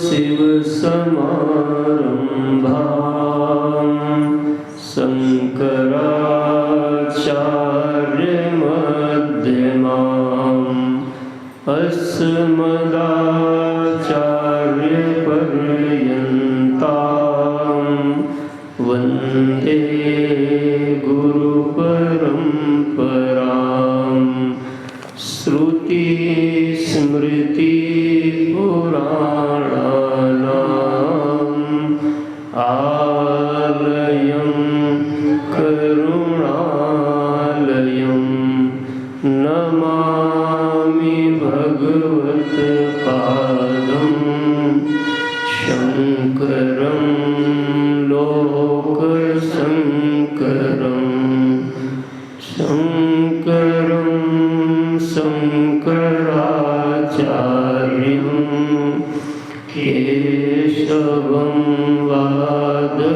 सदाशिवसमारम्भां शङ्कराचार्यमध्यमाम् अस्मदाचार्यपर्यन्तां वन्दे गुरुपरम्परां। श्रुतिस्मृतिपुराणानाम् आलयं करुणालयं नमामि भगवत्पादं शङ्करं लोकशङ्करं शङ्करं शङ्कराचार्यं केशवं बादरायणं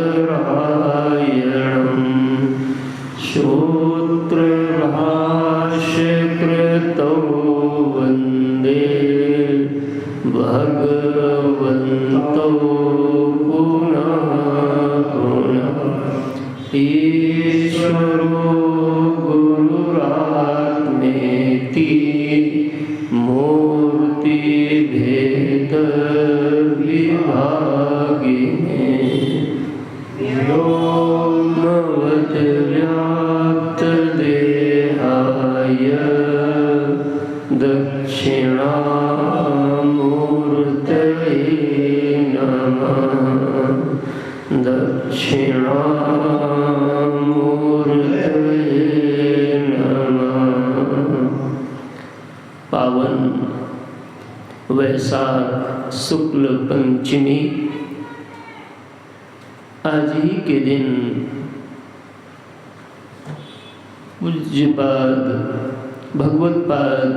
सूत्रभाष्यकृतौ वन्दे भगवन्तौ पुनः पुनः। ईश्वरो गुरुरात्मेति मूर्तिभेदविभागिने व्योमवद्व्याप्तदेहाय दक्षिणामूर्तये नमः। दक्षिणामूर्तये नमः। पावन वैशाख शुक्ल पंचमी आज ही के दिन पूज्यपाद भगवत्पाद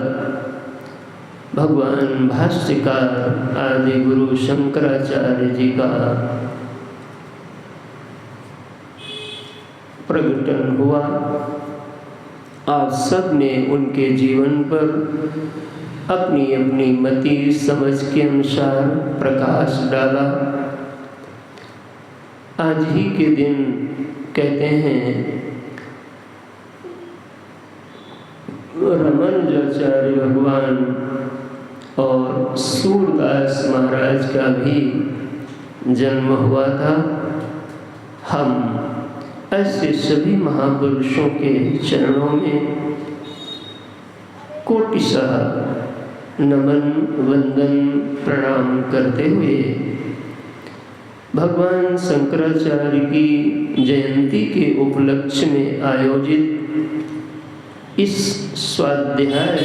भगवान भाष्यकार आदि गुरु शंकराचार्य जी का प्रकटन हुआ। आप सब ने उनके जीवन पर अपनी अपनी मति समझ के अनुसार प्रकाश डाला। आज ही के दिन कहते हैं रामानुजाचार्य भगवान और सूरदास महाराज का भी जन्म हुआ था। हम ऐसे सभी महापुरुषों के चरणों में कोटिशः नमन वंदन प्रणाम करते हुए भगवान शंकराचार्य की जयंती के उपलक्ष्य में आयोजित इस स्वाध्याय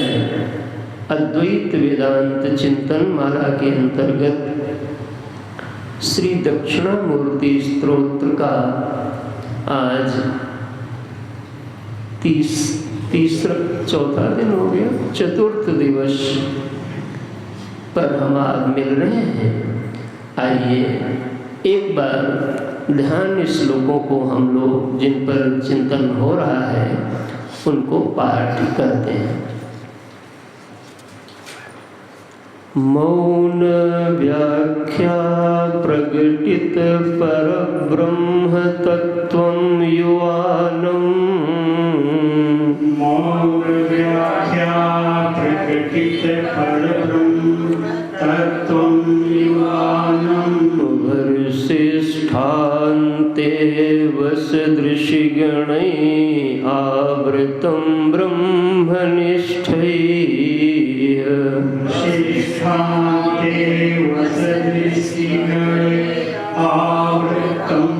अद्वैत वेदांत चिंतन माला के अंतर्गत श्री दक्षिणामूर्ति स्तोत्र का आज चौथा दिन हो गया, चतुर्थ दिवस पर हम आज मिल रहे हैं। आइए एक बार ध्यान श्लोकों को हम लोग जिन पर चिंतन हो रहा है उनको पाठ करते हैं। मौन व्याख्या प्रकटित परब्रह्म तत्वं युवानं। मौन व्याख्या प्रकटित परब्रह्म तत्वं युवानं। वर्षिष्ठान्ते वसदृशिगणैः आवृतं ब्रह्मनिष्ठैः। वर्षिष्ठान्ते वसदृशिगणैः आवृतं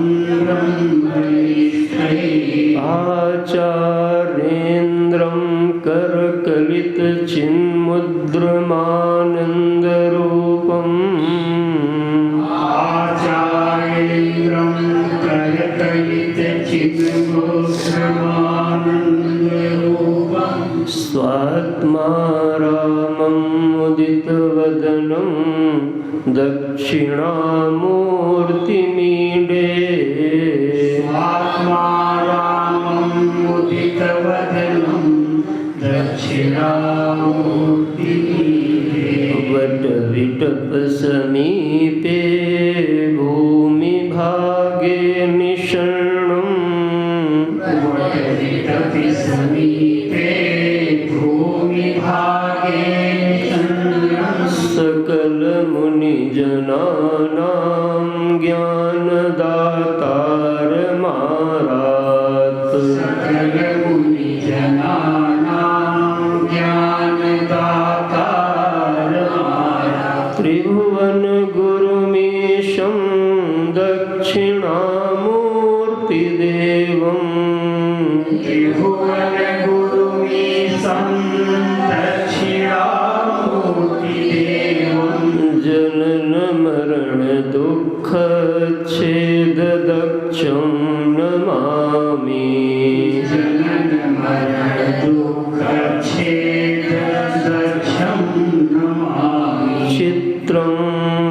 ब्रह्मनिष्ठैः। आचार्येन्द्रं करकलितचिन्मुद्रमानन्दरूपम्। आचार्येन्द्रं करकलितचिन्मुद्रमानन्दरूपम्। स्वात्मा रामं मुदितवदनं दक्षिणामूर्तिमीडे। स्वात्मा रामं मुदितवदनं दक्षिणामूर्तिमीडे। वट विटप समीपे भूमि भागे निषण्णम् वटविटपि समीपे भूमि भागे निषण्णम् सकल मुनि जनानां ज्ञानदातार मारात सकल मुनि जनानां ज्ञानदातार मारात त्रिभुवन गुरुमीशं दक्षिणामूर्तिदेवम् त्रिभुवन गुरुमीशं दक्षिणामूर्तिदेवम् जनन मरण दुःख छेद दक्षं नमामि जनन मरण दुःख छेद दक्षं नमामि चित्रं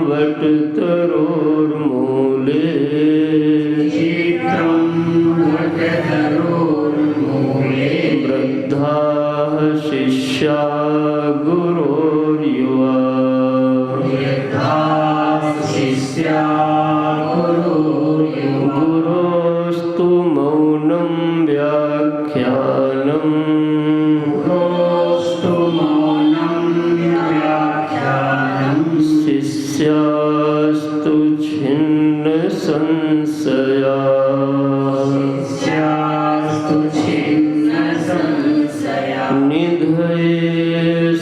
वटतरोर्मूले चित्रं वटतरोर्मूले वृद्धाः शिष्या गुरोर्युवा वृद्धाः शिष्या गुरोर्युवा गुरोस्तु मौनं व्याख्यानम् गुरोस्तु मौनं व्याख्यानम् शिष्यास्तु छिन्न संशया शिष्यास्तु छिन्न संशया निधये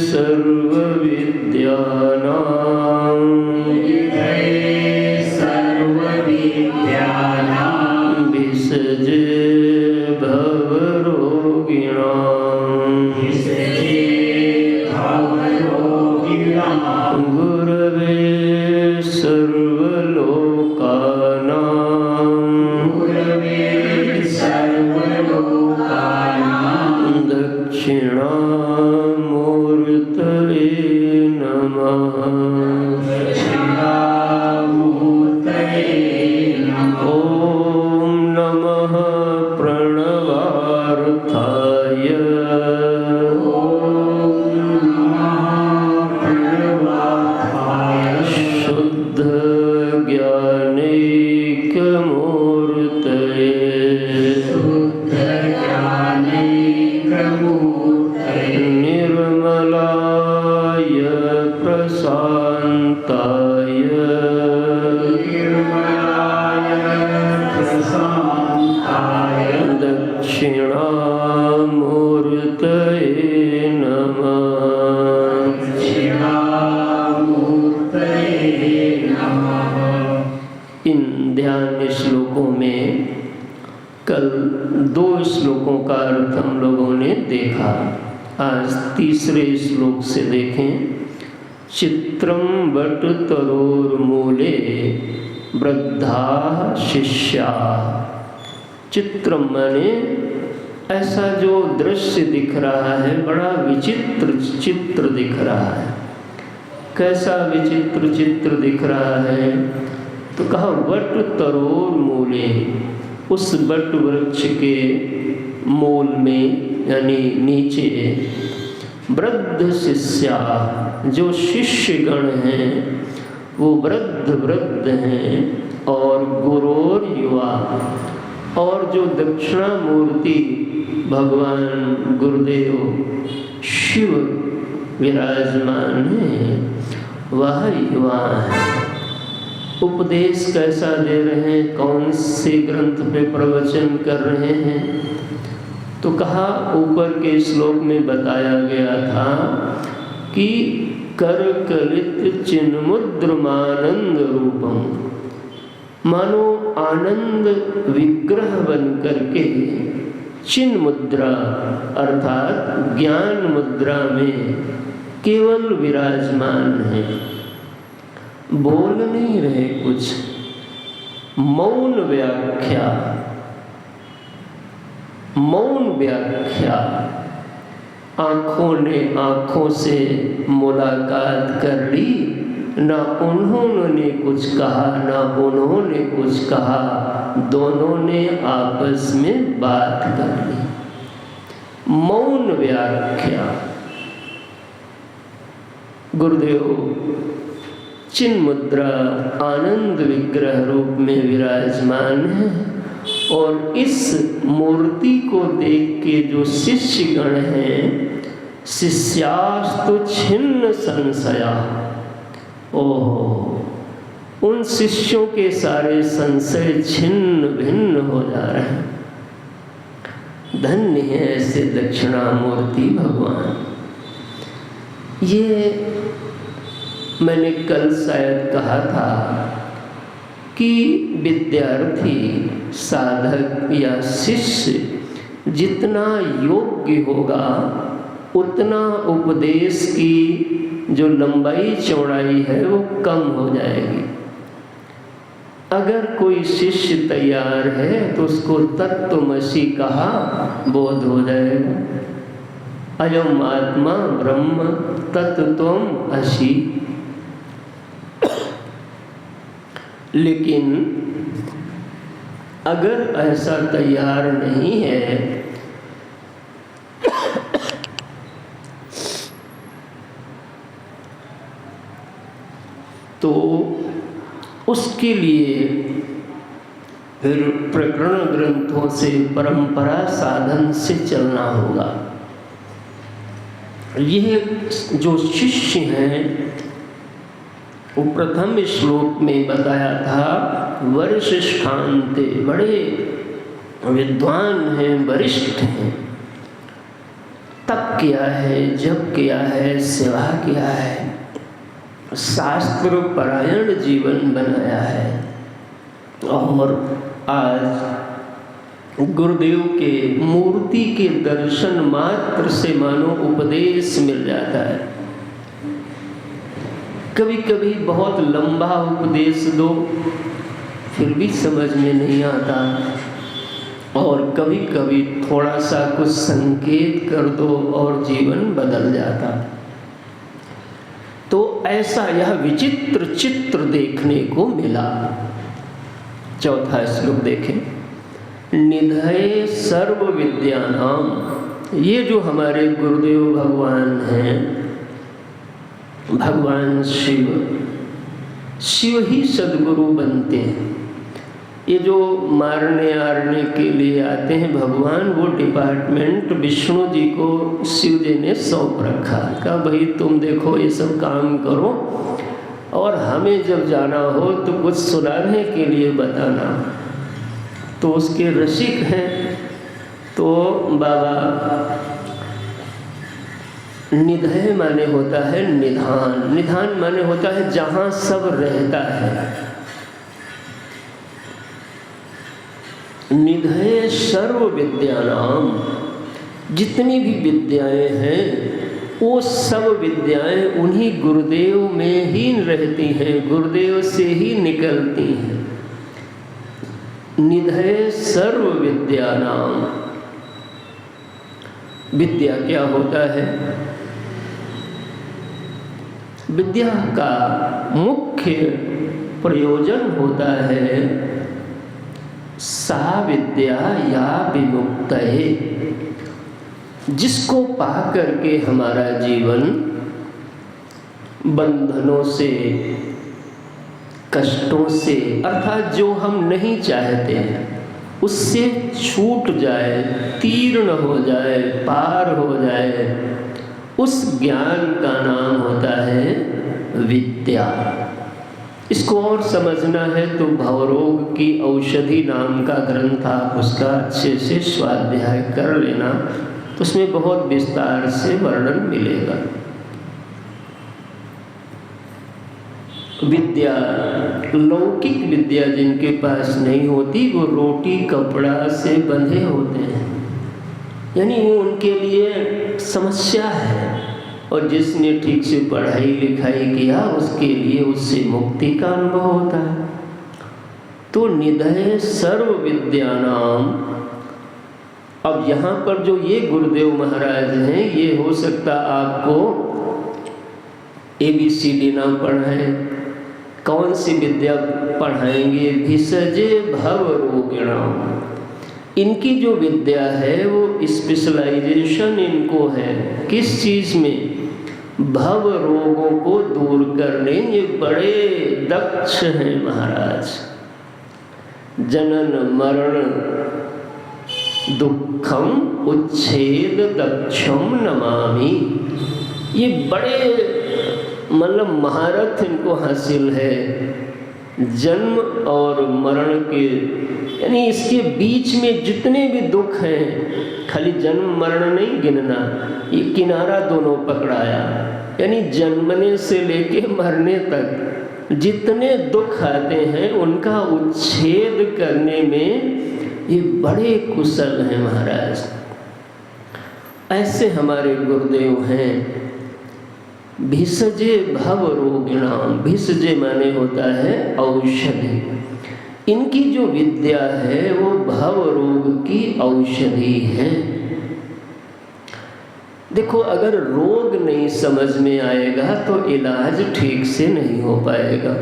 सर्वविद्यानां निधये सर्वविद्यानां विसजे भवरोगिणां विसजे भवरोगिणां गुरवे सर्वलोकानां गुरवे सर्वलोकानां दक्षिणामूर्तये नमः दक्षिणामूर्तये नमः ॐ नमः प्रणवार्थाय प्रणवार्थाय शुद्ध ज्ञानैकमूर्तये शुद्ध ज्ञानैकमूर्तये निर्मलाय प्रशान्ताय निर्मलाय प्रशान्ताय दक्षिणामूर्तये नमः दक्षिणामूर्तये नमः। इन ध्यान श्लोकों में कल 2 श्लोकों का अर्थ हम लोगों ने देखा। आज तीसरे श्लोक से देखें। चित्रं वटतरोर्मूले वृद्धाः शिष्याः। चित्रम माने ऐसा जो दृश्य दिख रहा है, बड़ा विचित्र चित्र दिख रहा है। कैसा विचित्र चित्र दिख रहा है? तो कहा वट तरोर मूले, उस वट वृक्ष के मूल में यानी नीचे वृद्ध शिष्या, जो शिष्यगण हैं वो वृद्ध हैं, और गुरोर युवा, और जो दक्षिणामूर्ति भगवान गुरुदेव शिव विराजमान हैं वह युवा है। उपदेश कैसा दे रहे हैं, कौन से ग्रंथ पे प्रवचन कर रहे हैं? तो कहा ऊपर के श्लोक में बताया गया था कि करकलित चिन्मुद्रमानंद रूपम, मानो आनंद विग्रह बन करके चिन्ह मुद्रा अर्थात ज्ञान मुद्रा में केवल विराजमान है, बोल नहीं रहे कुछ, मौन व्याख्या। आँखों ने आँखों से मुलाकात कर ली, ना उन्होंने कुछ कहा ना उन्होंने कुछ कहा, दोनों ने आपस में बात कर ली। मौन व्याख्या। गुरुदेव चिन्ह मुद्रा आनंद विग्रह रूप में विराजमान है और इस मूर्ति को देख के जो शिष्यगण हैं, शिष्यास्तु छिन्न संशया, ओह, उन शिष्यों के सारे संशय छिन्न भिन्न हो जा रहे हैं। धन्य है ऐसे दक्षिणामूर्ति भगवान। ये मैंने कल शायद कहा था कि विद्यार्थी, साधक या शिष्य जितना योग्य होगा उतना उपदेश की जो लंबाई चौड़ाई है वो कम हो जाएगी। अगर कोई शिष्य तैयार है तो उसको तत्त्वमसि कहा बोध हो जाएगा। अयम आत्मा ब्रह्म तत्त्वम असि। लेकिन अगर ऐसा तैयार नहीं है तो उसके लिए फिर प्रकरण ग्रंथों से, परंपरा साधन से चलना होगा। यह जो शिष्य हैं वो प्रथम श्लोक में बताया था, वरिष्ठान्ते, बड़े विद्वान हैं, वरिष्ठ हैं, तप किया है, जप किया है, सेवा किया है, शास्त्र परायण जीवन बनाया है। और आज गुरुदेव के मूर्ति के दर्शन मात्र से मानो उपदेश मिल जाता है। कभी कभी बहुत लंबा उपदेश दो फिर भी समझ में नहीं आता, और कभी कभी थोड़ा सा कुछ संकेत कर दो और जीवन बदल जाता। तो ऐसा यह विचित्र चित्र देखने को मिला। चौथा श्लोक देखें, निधये सर्व विद्यानाम। ये जो हमारे गुरुदेव भगवान हैं, भगवान शिव, शिव ही सद्गुरु बनते हैं। ये जो मारने आरने के लिए आते हैं भगवान, वो डिपार्टमेंट विष्णु जी को शिव जी ने सौंप रखा। कहा भाई तुम देखो ये सब काम करो, और हमें जब जाना हो तो कुछ सुनाने के लिए बताना। तो उसके रसिक हैं। तो बाबा, निधय माने होता है निधान, निधान माने होता है जहाँ सब रहता है। निधये सर्व विद्यानाम, जितनी भी विद्याएं हैं वो सब विद्याएं उन्हीं गुरुदेव में ही रहती हैं, गुरुदेव से ही निकलती हैं। निधये सर्व विद्यानाम। विद्या क्या होता है? विद्या का मुख्य प्रयोजन होता है सा विद्या या विमुक्तये, जिसको पा करके हमारा जीवन बंधनों से, कष्टों से, अर्थात जो हम नहीं चाहते हैं उससे छूट जाए, तीर्ण हो जाए, पार हो जाए, उस ज्ञान का नाम होता है विद्या। इसको और समझना है तो भवरोग की औषधि नाम का ग्रंथ आप उसका अच्छे से स्वाध्याय कर लेना, तो उसमें बहुत विस्तार से वर्णन मिलेगा। विद्या, लौकिक विद्या जिनके पास नहीं होती वो रोटी कपड़ा से बंधे होते हैं, यानी वो उनके लिए समस्या है। और जिसने ठीक से पढ़ाई लिखाई किया उसके लिए उससे मुक्ति का अनुभव होता है। तो निधये सर्व विद्यानाम। अब यहाँ पर जो ये गुरुदेव महाराज हैं, ये हो सकता आपको ABCD ना पढ़ाएं, कौन सी विद्या पढ़ाएंगे? भिषजे भव रोगिणाम। इनकी जो विद्या है वो स्पेशलाइजेशन इनको है किस चीज़ में? भव रोगों को दूर करने ये बड़े दक्ष हैं महाराज। जनन मरण दुखम उच्छेद दक्षम नमामि। ये बड़े मतलब महारथ इनको हासिल है। जन्म और मरण के यानी इसके बीच में जितने भी दुख हैं, खाली जन्म मरण नहीं गिनना, ये किनारा दोनों पकड़ाया। यानी जन्मने से लेके मरने तक जितने दुख आते हैं उनका उच्छेद करने में ये बड़े कुशल हैं महाराज। ऐसे हमारे गुरुदेव हैं। भिषजे भव रोगिणाम, भिषजे माने होता है औषधि। इनकी जो विद्या है वो भव रोग की औषधि है। देखो, अगर रोग नहीं समझ में आएगा तो इलाज ठीक से नहीं हो पाएगा।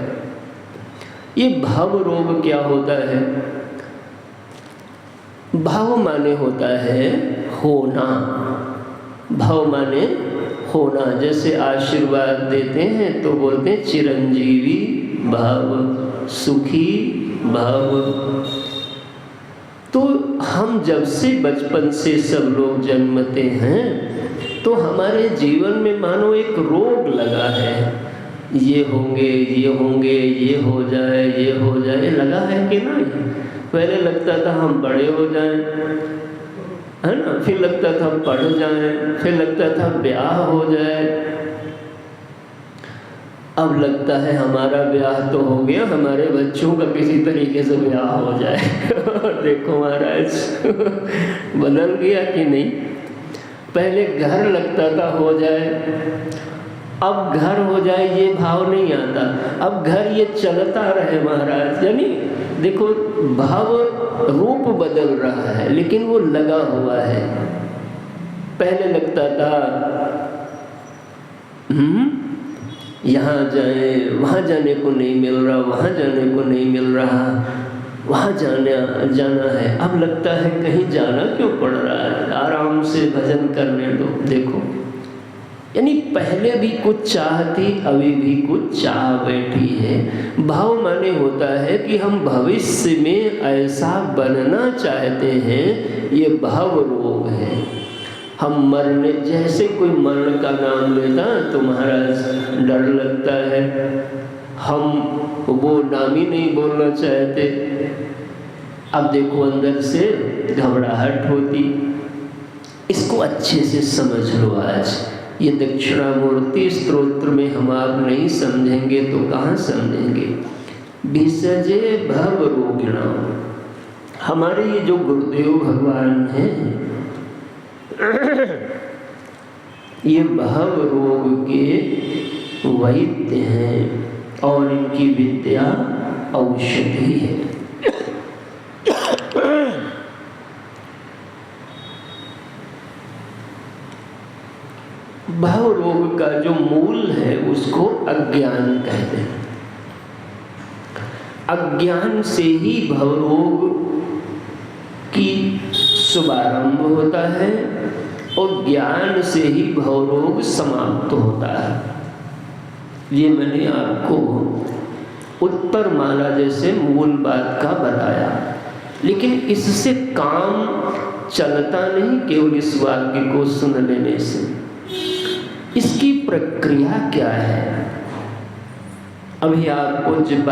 ये भव रोग क्या होता है? भव माने होता है होना, भव माने होना। जैसे आशीर्वाद देते हैं तो बोलते हैं चिरंजीवी भव, सुखी भव। तो हम जब से बचपन से सब लोग जन्मते हैं तो हमारे जीवन में मानो एक रोग लगा है। ये होंगे, ये होंगे, ये हो जाए, ये हो जाए, लगा है कि नहीं? पहले लगता था हम बड़े हो जाएं, है ना, फिर लगता था पढ़ जाएं, फिर लगता था ब्याह हो जाए, अब लगता है हमारा ब्याह तो हो गया, हमारे बच्चों का किसी तरीके से ब्याह हो जाए। देखो महाराज, बदल गया कि नहीं? पहले घर लगता था हो जाए, अब घर हो जाए ये भाव नहीं आता, अब घर ये चलता रहे महाराज। यानी देखो, भाव रूप बदल रहा है लेकिन वो लगा हुआ है। पहले लगता था यहाँ जाए, वहाँ जाने को नहीं मिल रहा, वहाँ जाने को नहीं मिल रहा, वहाँ जाना है। अब लगता है कहीं जाना क्यों पड़ रहा है, आराम से भजन करने दो। देखो, यानी पहले भी कुछ चाह थी, अभी भी कुछ चाह बैठी है। भाव माने होता है कि हम भविष्य में ऐसा बनना चाहते हैं, ये भाव रोग है। हम मरने, जैसे कोई मरण का नाम लेता तो महाराज डर लगता है, हम वो नाम ही नहीं बोलना चाहते। अब देखो अंदर से घबराहट होती। इसको अच्छे से समझ लो। आज ये दक्षिणामूर्ति स्तोत्र में हम आप नहीं समझेंगे तो कहाँ समझेंगे? भिषजे भव रोगिणाम। हमारे ये जो गुरुदेव भगवान हैं ये भव रोग के वैद्य हैं और इनकी विद्या औषधि है। भव रोग का जो मूल है उसको अज्ञान कहते हैं। अज्ञान से ही भव रोग की शुभारंभ होता है और ज्ञान से ही भव रोग समाप्त होता है। ये मैंने आपको उत्तर माला जैसे मूल बात का बताया, लेकिन इससे काम चलता नहीं केवल इस वाक्य को सुन लेने से। इसकी प्रक्रिया क्या है? अभी आपको जब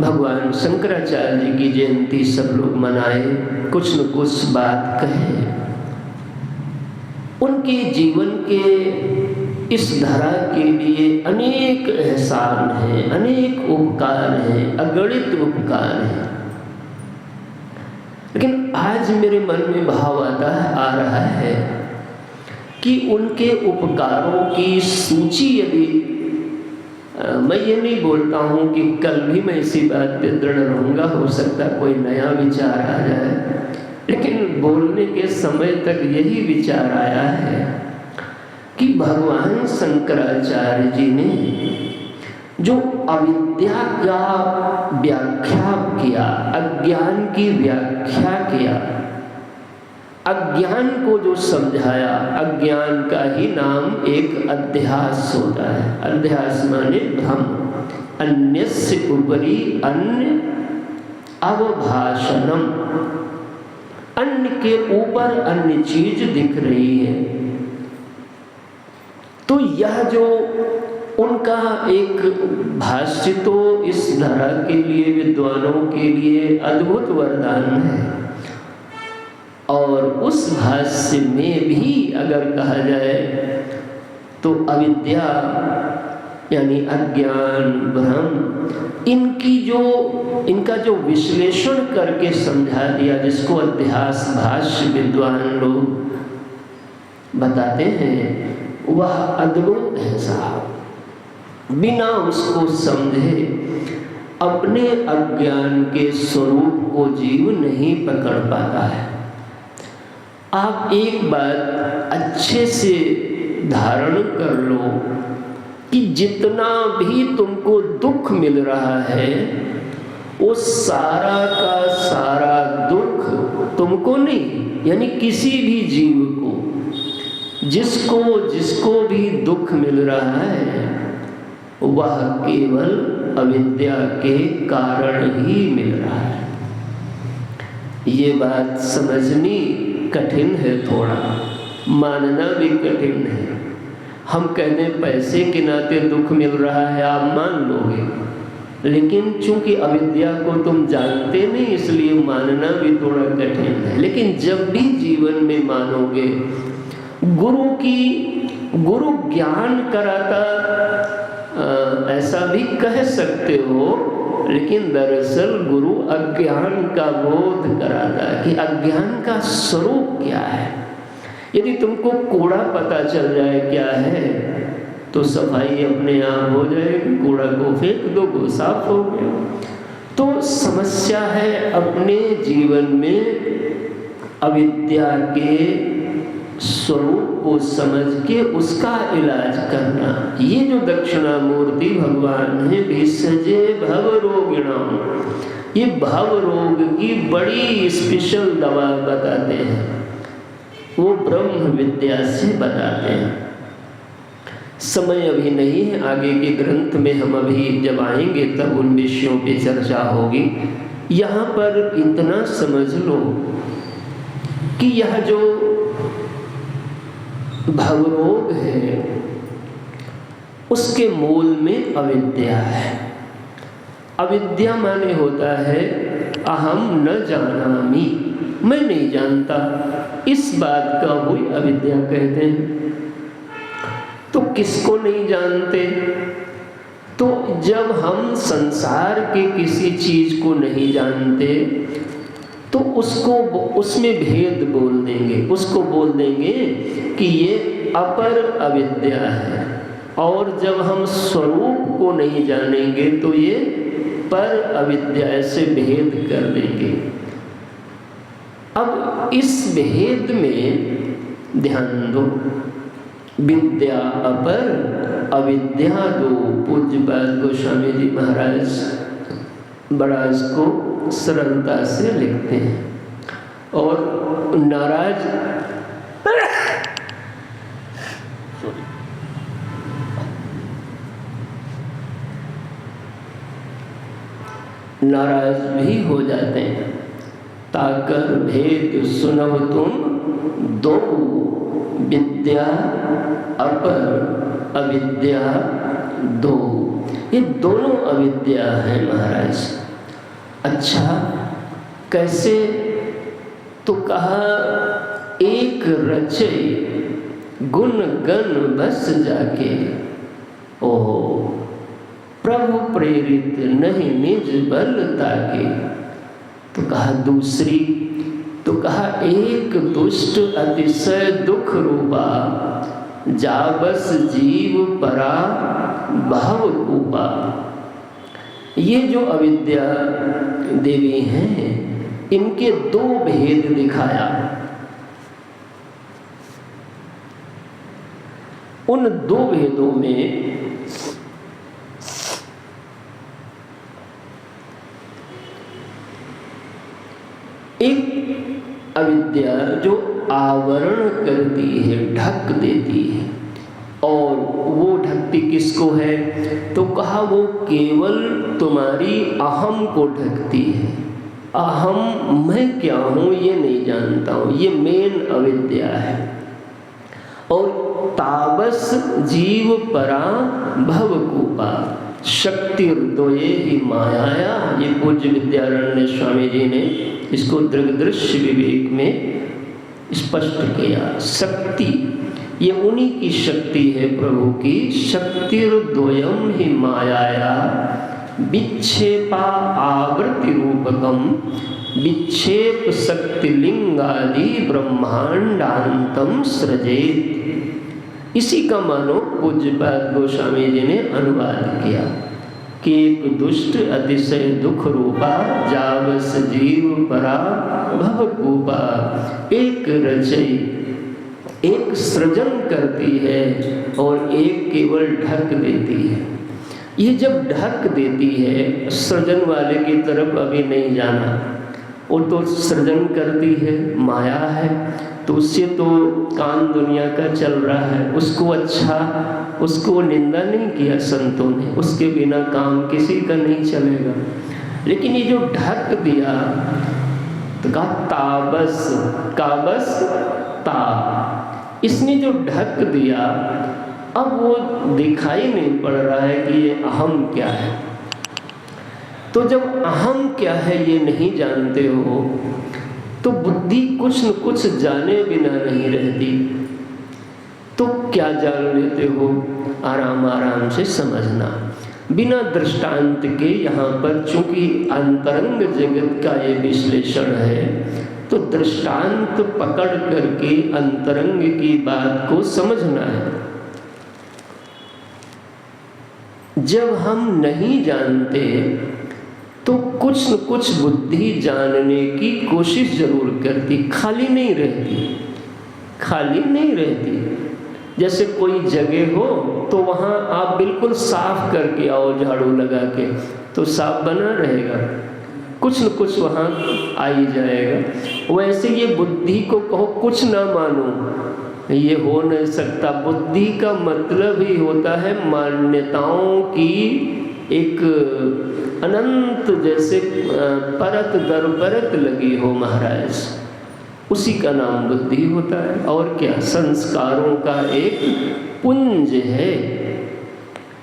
भगवान शंकराचार्य जी की जयंती सब लोग मनाए, कुछ न कुछ बात कहे। उनके जीवन के इस धरा के लिए अनेक एहसान हैं, अनेक उपकार हैं, अगणित उपकार हैं। लेकिन आज मेरे मन में भाव आ रहा है कि उनके उपकारों की सूची यदि मैं ये नहीं बोलता हूँ कि कल भी मैं इसी बात पे दृढ़ रहूँगा, हो सकता कोई नया विचार आ जाए, लेकिन बोलने के समय तक यही विचार आया है कि भगवान शंकराचार्य जी ने जो अविद्या का व्याख्या किया, अज्ञान की व्याख्या किया, अज्ञान को जो समझाया, अज्ञान का ही नाम एक अध्यास होता है। अध्यास माने भ्रम, अन्यस्य उपरि अन्य अवभाषणम, अन्य के ऊपर अन्य चीज दिख रही है। तो यह जो उनका एक भाष्य तो इस धरा के लिए, विद्वानों के लिए अद्भुत वरदान है। और उस भाष्य में भी अगर कहा जाए तो अविद्या यानी अज्ञान, भ्रम, इनका जो विश्लेषण करके समझा दिया, जिसको अध्यास भाष्य विद्वान लोग बताते हैं, वह अद्भुत है साहब। बिना उसको समझे अपने अज्ञान के स्वरूप को जीव नहीं पकड़ पाता है। आप एक बात अच्छे से धारण कर लो कि जितना भी तुमको दुख मिल रहा है, वो सारा का सारा दुख तुमको नहीं, यानी किसी भी जीव को, जिसको भी दुख मिल रहा है, वह केवल अविद्या के कारण ही मिल रहा है। ये बात समझनी कठिन है, थोड़ा मानना भी कठिन है। हम कहते हैं पैसे के नाते दुख मिल रहा है, आप मान लोगे, लेकिन चूंकि अविद्या को तुम जानते नहीं, इसलिए मानना भी थोड़ा कठिन है। लेकिन जब भी जीवन में मानोगे, गुरु ज्ञान कराता, ऐसा भी कह सकते हो, लेकिन दरअसल गुरु अज्ञान का बोध कराता है कि अज्ञान का स्वरूप क्या है। यदि तुमको कूड़ा पता चल जाए क्या है, तो सफाई अपने आप हो जाएगी, कूड़ा को फेंक दो, वो साफ हो गया। तो समस्या है अपने जीवन में अविद्या के स्वरूप को समझ के उसका इलाज करना। ये जो दक्षिणामूर्ति भगवान है, भिषजे भव रोगिणाम, ये भव रोग की बड़ी स्पेशल दवा बताते हैं, वो ब्रह्म विद्या से बताते हैं। समय अभी नहीं है, आगे के ग्रंथ में हम अभी जब आएंगे तब उन विषयों पे चर्चा होगी। यहाँ पर इतना समझ लो कि यह जो भवरोग है, उसके मूल में अविद्या है। अविद्या माने होता है अहम न जानामि, मैं नहीं जानता, इस बात का हुई अविद्या कहते हैं। तो किसको नहीं जानते? तो जब हम संसार के किसी चीज को नहीं जानते तो उसमें भेद बोल देंगे, उसको बोल देंगे कि ये अपर अविद्या है। और जब हम स्वरूप को नहीं जानेंगे तो ये पर अविद्या, ऐसे भेद कर देंगे। अब इस भेद में ध्यान दो, विद्या अपर अविद्या दो। पूज्य पाद गोस्वामी जी महाराज बड़ा इसको सरलता से लिखते हैं। और नाराज भी हो जाते हैं। ताकर भेद सुनव तुम दो, विद्या अपर अविद्या दो। ये दोनों अविद्या है महाराज। अच्छा, कैसे? तो कहा एक रचे गुण गण बस जाके, ओहो प्रभु प्रेरित नहीं निज बल ताके। तो कहा दूसरी, तो कहा एक दुष्ट अतिशय दुख रूपा, जाबस जीव परा भाव कूपा। ये जो अविद्या देवी हैं, इनके दो भेद दिखाया। उन दो भेदों में एक अविद्या जो आवरण करती है, ढक देती है। और वो ढकती किसको है? तो कहा वो केवल तुम्हारी अहम को ढकती है। अहम मैं क्या हूँ ये नहीं जानता हूँ, ये मेन अविद्या है। और ताबस जीव परा भवकूपा शक्तिर्द्वये ही मायाया, ये पूज्य विद्यारण्य स्वामी जी ने इसको दृग्दृश्य विवेक में स्पष्ट किया। शक्ति ये उन्हीं की शक्ति है, प्रभु की। शक्तिर्द्वयम ही मायाया विक्षेपा आवृत्ति रूपकम विक्षेप शक्ति लिंगादि ब्रह्मांडांतम सृजेत। इसी का मानो पूज्यपाद गोस्वामी जी ने अनुवाद किया कि एक दुष्ट अतिशय दुख रूपा जावस जीव परा भवकूपा, एक रचई, एक सृजन करती है और एक केवल ढक देती है। ये जब ढक देती है, सृजन वाले की तरफ अभी नहीं जाना, वो तो सृजन करती है, माया है, तो उससे तो काम दुनिया का चल रहा है। उसको निंदा नहीं किया संतों ने, उसके बिना काम किसी का नहीं चलेगा। लेकिन ये जो ढक दिया तो कहा ताबस, काबस ता, इसने जो ढक दिया, अब वो दिखाई नहीं पड़ रहा है कि ये अहम क्या है। तो जब अहम क्या है ये नहीं जानते हो तो बुद्धि कुछ न कुछ जाने बिना नहीं रहती। तो क्या जान लेते हो? आराम आराम से समझना, बिना दृष्टांत के। यहाँ पर चूंकि अंतरंग जगत का ये विश्लेषण है, तो दृष्टांत पकड़ करके अंतरंग की बात को समझना है। जब हम नहीं जानते तो कुछ न कुछ बुद्धि जानने की कोशिश जरूर करती, खाली नहीं रहती। जैसे कोई जगह हो तो वहाँ आप बिल्कुल साफ करके आओ झाड़ू लगा के, तो साफ बना रहेगा, कुछ न कुछ वहाँ आ ही जाएगा। वैसे ये बुद्धि को कहो कुछ ना मानो, ये हो नहीं सकता। बुद्धि का मतलब ही होता है मान्यताओं की एक अनंत, जैसे परत दर परत लगी हो महाराज, उसी का नाम बुद्धि होता है। और क्या? संस्कारों का एक पुंज है।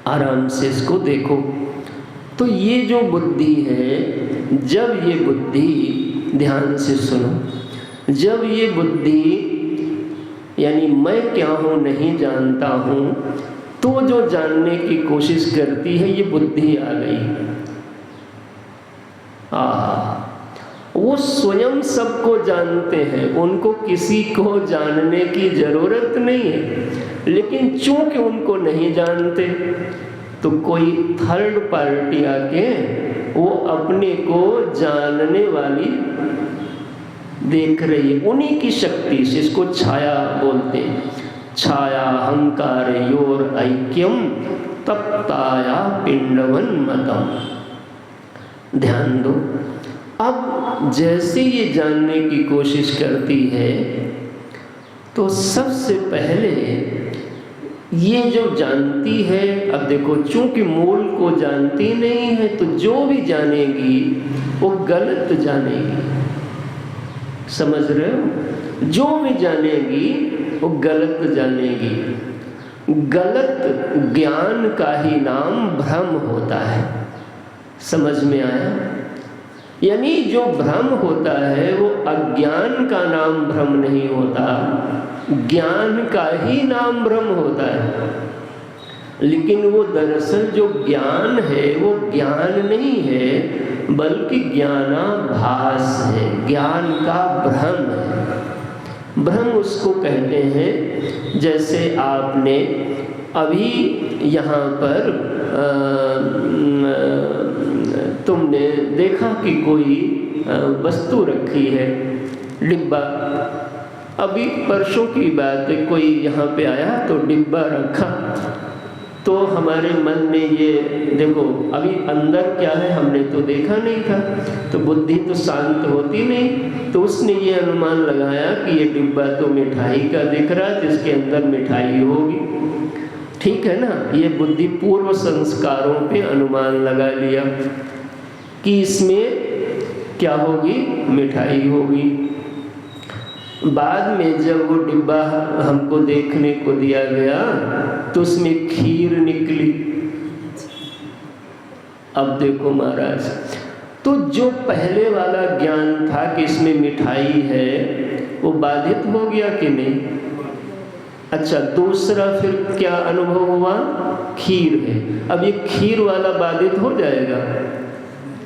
आराम से इसको देखो। तो ये जो बुद्धि है, जब ये बुद्धि, ध्यान से सुनो, जब ये बुद्धि यानी मैं क्या हूँ नहीं जानता हूँ, तो जो जानने की कोशिश करती है ये बुद्धि आ गई। वो स्वयं सबको जानते हैं, उनको किसी को जानने की जरूरत नहीं है। लेकिन चूंकि उनको नहीं जानते तो कोई थर्ड पार्टी आके वो अपने को जानने वाली देख रही है, उन्हीं की शक्ति से। इसको छाया बोलते हैं। छाया अहंकार योर ऐक्यम तप्ताया पिंडवन मतम। ध्यान दो। अब जैसे ये जानने की कोशिश करती है, तो सबसे पहले ये जो जानती है, अब देखो चूंकि मूल को जानती नहीं है, तो जो भी जानेगी वो गलत जानेगी। समझ रहे हो? जो भी जानेगी वो गलत जानेगी। गलत ज्ञान का ही नाम भ्रम होता है। समझ में आया? यानी जो भ्रम होता है वो अज्ञान का नाम भ्रम नहीं होता, ज्ञान का ही नाम भ्रम होता है। लेकिन वो दरअसल जो ज्ञान है वो ज्ञान नहीं है, बल्कि ज्ञानाभास है, ज्ञान का भ्रम है। भ्रम उसको कहते हैं, जैसे आपने अभी यहाँ पर तुमने देखा कि कोई वस्तु रखी है, डिब्बा। अभी परसों की बात है, कोई यहाँ पे आया तो डिब्बा रखा, तो हमारे मन में ये देखो, अभी अंदर क्या है हमने तो देखा नहीं था, तो बुद्धि तो शांत होती नहीं। तो उसने ये अनुमान लगाया कि ये डिब्बा तो मिठाई का दिख रहा है, जिसके अंदर मिठाई होगी। ठीक है ना, ये बुद्धि पूर्व संस्कारों पे अनुमान लगा लिया कि इसमें क्या होगी, मिठाई होगी। बाद में जब वो डिब्बा हमको देखने को दिया गया तो उसमें खीर निकली। अब देखो महाराज, तो जो पहले वाला ज्ञान था कि इसमें मिठाई है, वो बाधित हो गया कि नहीं? अच्छा, दूसरा फिर क्या अनुभव हुआ? खीर है। अब ये खीर वाला बाधित हो जाएगा?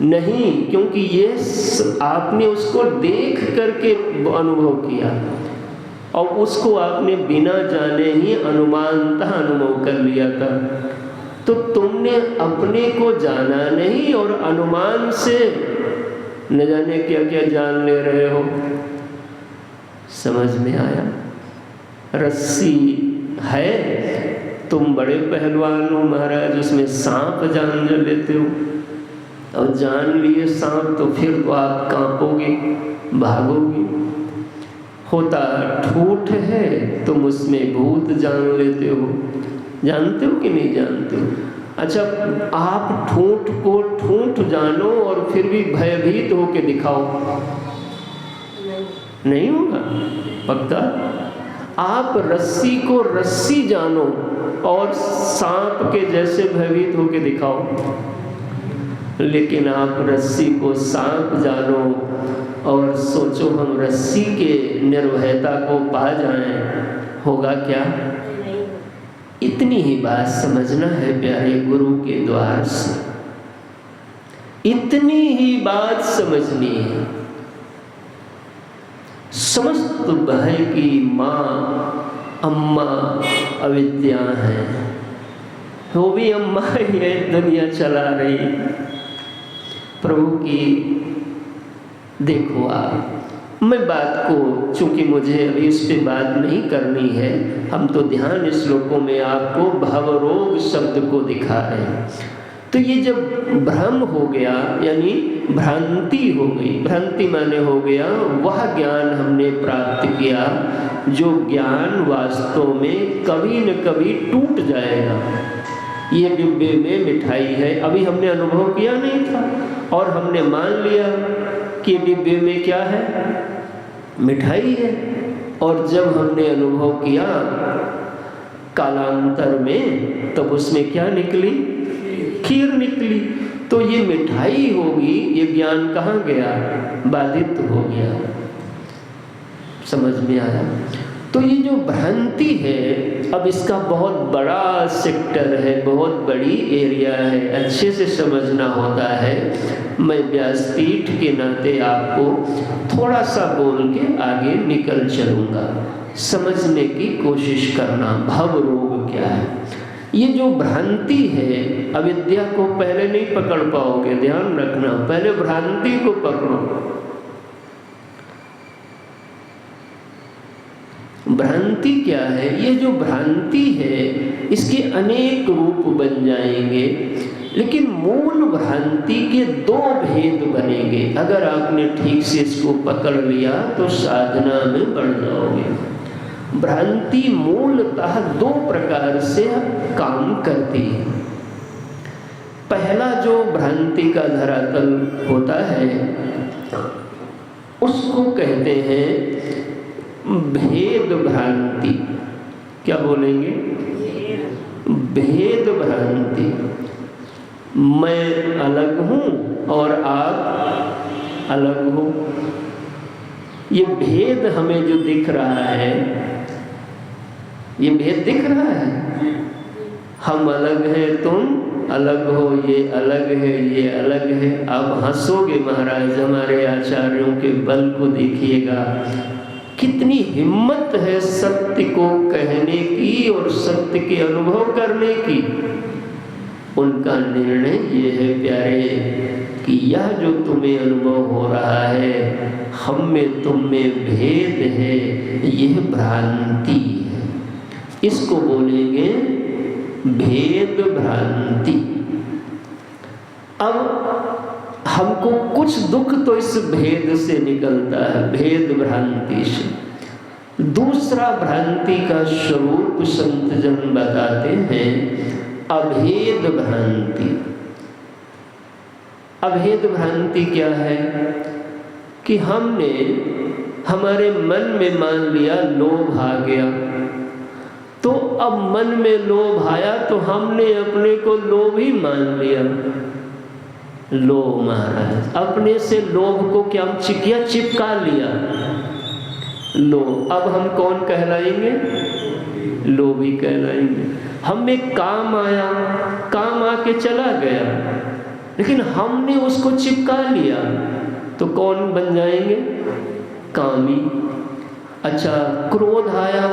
नहीं, क्योंकि ये आपने उसको देख करके अनुभव किया और उसको आपने बिना जाने ही अनुमानतः अनुभव कर लिया था। तो तुमने अपने को जाना नहीं और अनुमान से न जाने क्या क्या जान ले रहे हो। समझ में आया? रस्सी है, तुम बड़े पहलवान हो महाराज, उसमें सांप जान लेते हो, और जान लिए सांप तो फिर तो आप कांपोगे, भागोगे। होता ठूठ है, तुम उसमें भूत जान लेते हो। जानते हो कि नहीं जानते हो? अच्छा, आप ठूठ को ठूठ जानो और फिर भी भयभीत होके दिखाओ, नहीं होगा पक्का। आप रस्सी को रस्सी जानो और सांप के जैसे भयभीत होके दिखाओ, लेकिन आप रस्सी को सांप जानो और सोचो हम रस्सी के निर्भयता को पा जाएं, होगा क्या? इतनी ही बात समझना है प्यारे गुरु के द्वार से, इतनी ही बात समझनी है। समस्त भय की माँ अम्मा अविद्या है, वो भी अम्मा ही है, दुनिया चला रही प्रभु की। देखो आप, मैं बात को, चूंकि मुझे अभी इस पे बात नहीं करनी है, हम तो ध्यान श्लोकों में आपको भवरोग शब्द को दिखा रहे हैं। तो ये जब भ्रम हो गया, यानी भ्रांति हो गई, भ्रांति माने हो गया वह ज्ञान हमने प्राप्त किया जो ज्ञान वास्तव में कभी न कभी टूट जाएगा। ये डिब्बे में मिठाई है, अभी हमने अनुभव किया नहीं था और हमने मान लिया कि डिब्बे में क्या है, मिठाई है। और जब हमने अनुभव किया कालांतर में, तब उसमें क्या निकली? खीर निकली। तो ये मिठाई होगी, ये ज्ञान कहाँ गया? बाधित हो गया। समझ में आया? तो ये जो भ्रांति है, अब इसका बहुत बड़ा सेक्टर है, बहुत बड़ी एरिया है, अच्छे से समझना होता है। मैं व्यासपीठ के नाते आपको थोड़ा सा बोल के आगे निकल चलूँगा। समझने की कोशिश करना, भव रोग क्या है। ये जो भ्रांति है, अविद्या को पहले नहीं पकड़ पाओगे, ध्यान रखना, पहले भ्रांति को पकड़ो। भ्रांति क्या है? ये जो भ्रांति है इसके अनेक रूप बन जाएंगे, लेकिन मूल भ्रांति के दो भेद बनेंगे। अगर आपने ठीक से इसको पकड़ लिया तो साधना में बढ़ जाओगे। भ्रांति मूलतः दो प्रकार से काम करती है। पहला जो भ्रांति का धरातल होता है उसको कहते हैं भेद भ्रांति। क्या बोलेंगे? भेद भ्रांति। मैं अलग हूँ और आप अलग हो। ये भेद हमें जो दिख रहा है, ये भेद दिख रहा है। हम अलग हैं, तुम अलग हो, ये अलग है, ये अलग है। अब हंसोगे महाराज, हमारे आचार्यों के बल को देखिएगा, कितनी हिम्मत है सत्य को कहने की और सत्य के अनुभव करने की। उनका निर्णय ये है प्यारे कि यह जो तुम्हें अनुभव हो रहा है, हम में तुम में भेद है, यह भ्रांति है। इसको बोलेंगे भेद भ्रांति। अब हमको कुछ दुख तो इस भेद से निकलता है, भेद भ्रांति से। दूसरा भ्रांति का स्वरूप संत जन बताते हैं अभेद भ्रांति। अभेद भ्रांति क्या है कि हमने हमारे मन में मान लिया लोभ आ गया, तो अब मन में लोभ आया तो हमने अपने को लोभ ही मान लिया। लोभ महाराज अपने से लोभ को क्या हम चिपका लिया। लोभ, अब हम कौन कहलाएंगे? लोभी कहलाएंगे। हम एक काम आया, काम आके चला गया, लेकिन हमने उसको चिपका लिया तो कौन बन जाएंगे? कामी। अच्छा, क्रोध आया,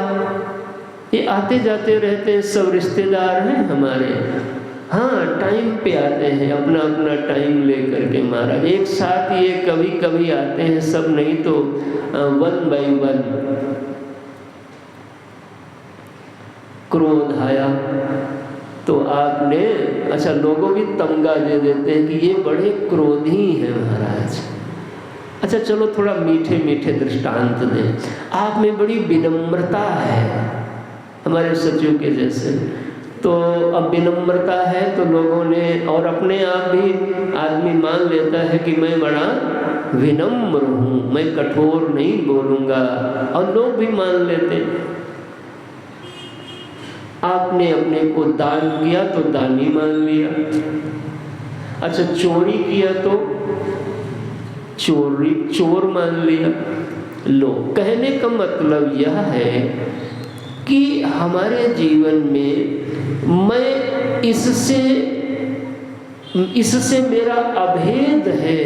ये आते जाते रहते हैं, सब रिश्तेदार हैं हमारे, हाँ टाइम पे आते हैं, अपना अपना टाइम लेकर के महाराज एक साथ ये कभी कभी आते हैं सब, नहीं तो 1 by 1। क्रोध आया तो आपने, अच्छा लोगों भी तमगा दे देते हैं कि ये बड़े क्रोधी हैं महाराज। अच्छा चलो थोड़ा मीठे मीठे दृष्टांत दें। आप में बड़ी विनम्रता है, हमारे सचिव के जैसे। तो अब विनम्रता है तो लोगों ने, और अपने आप भी आदमी मान लेता है कि मैं बड़ा विनम्र हूँ, मैं कठोर नहीं बोलूँगा, और लोग भी मान लेते हैं। आपने अपने को दान किया तो दानी मान लिया। अच्छा चोरी किया तो चोर मान लिया। लो, कहने का मतलब यह है कि हमारे जीवन में मैं इससे मेरा अभेद है,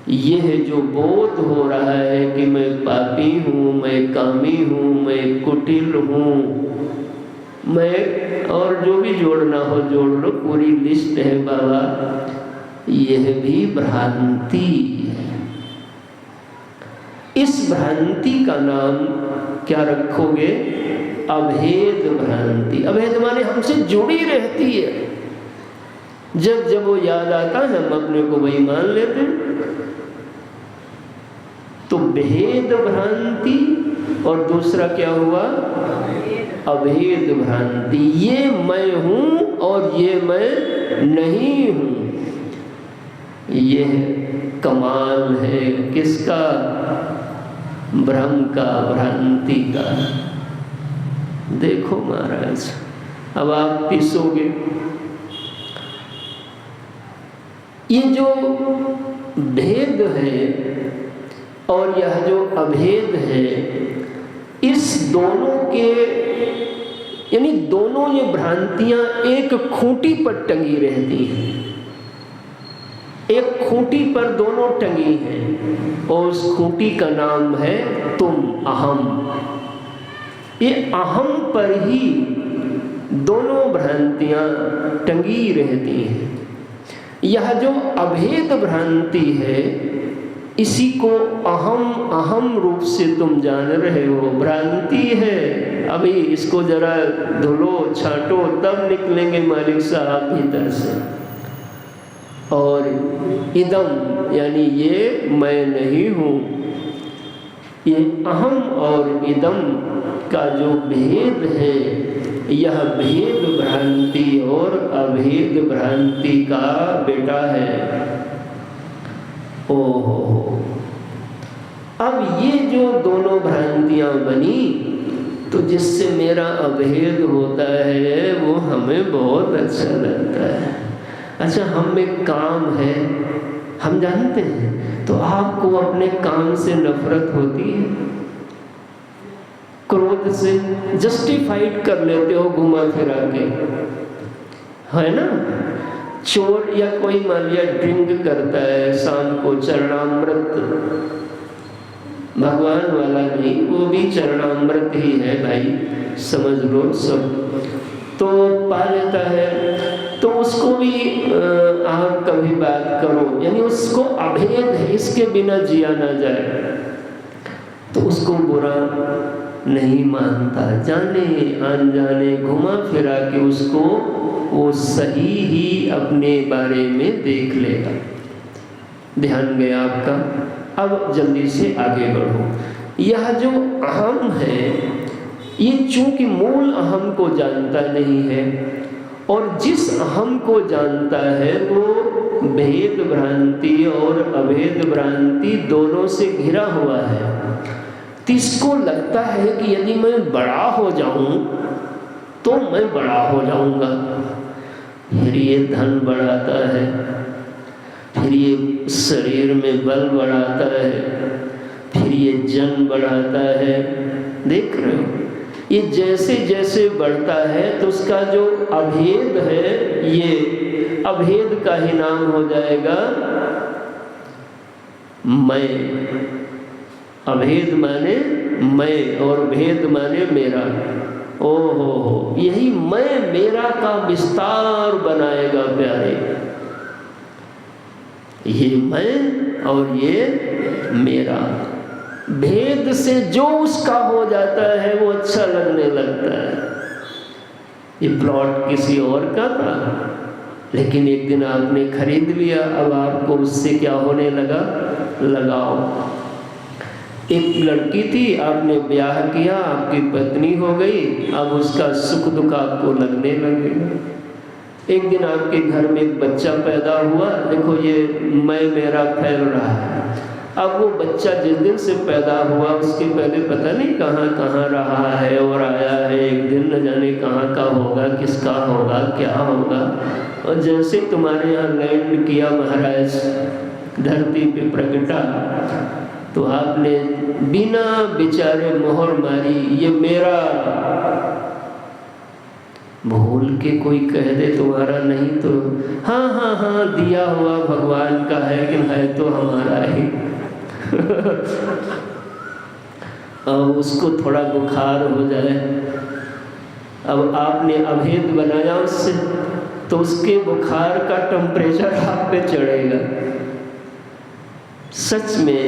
यह जो बोध हो रहा है कि मैं पापी हूँ, मैं कामी हूँ, मैं कुटिल हूँ, मैं, और जो भी जोड़ना हो जोड़ लो, पूरी लिस्ट है बाबा। यह भी भ्रांति है। इस भ्रांति का नाम क्या रखोगे? अभेद भ्रांति। अभेद माने हमसे जुड़ी रहती है, जब जब वो याद आता है हम अपने को वही मान लेते हैं। तो भेद भ्रांति, और दूसरा क्या हुआ? अभेद भ्रांति। ये मैं हूं और ये मैं नहीं हूं। यह कमाल है किसका? भ्रम का, भ्रांति का। देखो महाराज, अब आप पीसोगे। ये जो भेद है और यह जो अभेद है, इस दोनों के, यानी दोनों ये भ्रांतियां एक खूंटी पर टंगी रहती हैं। एक खूंटी पर दोनों टंगी हैं और उस खूंटी का नाम है तुम, अहम। ये अहम पर ही दोनों भ्रांतियां टंगी रहती हैं। यह जो अभेद भ्रांति है, इसी को अहम अहम रूप से तुम जान रहे हो। भ्रांति है, अभी इसको जरा धुलो छाटो तब निकलेंगे मालिक साहब भीतर से। और इदम यानी ये मैं नहीं हूँ, ये अहम और इदम का जो भेद है, यह भेद भ्रांति और अभेद भ्रांति का बेटा है। ओहो, अब ये जो दोनों भ्रांतियां बनी, तो जिससे मेरा अभेद होता है वो हमें बहुत अच्छा लगता है। अच्छा, हम में काम है, हम जानते हैं, तो आपको अपने काम से नफरत होती है, क्रोध से जस्टिफाइड कर लेते हो घुमा फिरा के, है ना। चोर या कोई मान लिया ड्रिंक करता है शाम को, चरणामृत, भगवान वाला नहीं, वो भी चरणामृत ही है भाई, समझ लो सब, तो पा लेता है, तो उसको भी आप कभी बात करो, यानी उसको अभेद है, इसके बिना जिया ना जाए, तो उसको बुरा नहीं मानता, जाने अनजाने घुमा फिरा के उसको वो सही ही अपने बारे में देख लेगा। ध्यान गया आपका। अब जल्दी से आगे बढ़ो। यह जो अहम है, ये चूंकि मूल अहम को जानता नहीं है, और जिस अहम को जानता है वो भेद भ्रांति और अभेद भ्रांति दोनों से घिरा हुआ है। तो इसको लगता है कि यदि मैं बड़ा हो जाऊं तो मैं बड़ा हो जाऊंगा। फिर ये धन बढ़ाता है, फिर ये शरीर में बल बढ़ाता है, फिर ये जन बढ़ाता है। देख रहे हो, ये जैसे जैसे बढ़ता है तो उसका जो अभेद है, ये अभेद का ही नाम हो जाएगा मैं। अभेद माने मैं और भेद माने मेरा। ओहो, यही मैं मेरा का विस्तार बनाएगा प्यारे। ये मैं और ये मेरा, भेद से जो उसका हो जाता है वो अच्छा लगने लगता है। ये प्लॉट किसी और का था, लेकिन एक दिन आपने खरीद लिया, अब आपको उससे क्या होने लगा? लगाओ। एक लड़की थी, आपने ब्याह किया, आपकी पत्नी हो गई, अब उसका सुख दुख आपको लगने लगेगा। एक दिन आपके घर में एक बच्चा पैदा हुआ, देखो ये मैं मेरा फैल रहा है। अब वो बच्चा जिस दिन से पैदा हुआ उसके पहले पता नहीं कहाँ कहाँ रहा है और आया है, एक दिन न जाने कहाँ का होगा, किसका होगा, क्या होगा। और जैसे तुम्हारे यहाँ लैंड किया महाराज, धरती पे प्रगटा, तो आपने बिना बेचारे मोहर मारी, ये मेरा। भूल के कोई कह दे तुम्हारा नहीं तो हाँ हाँ हाँ दिया हुआ भगवान का है, लेकिन है तो हमारा ही। अब उसको थोड़ा बुखार हो जाए, अब आपने अभेद बनाया उससे, तो उसके बुखार का टेम्परेचर आप पे चढ़ेगा। सच में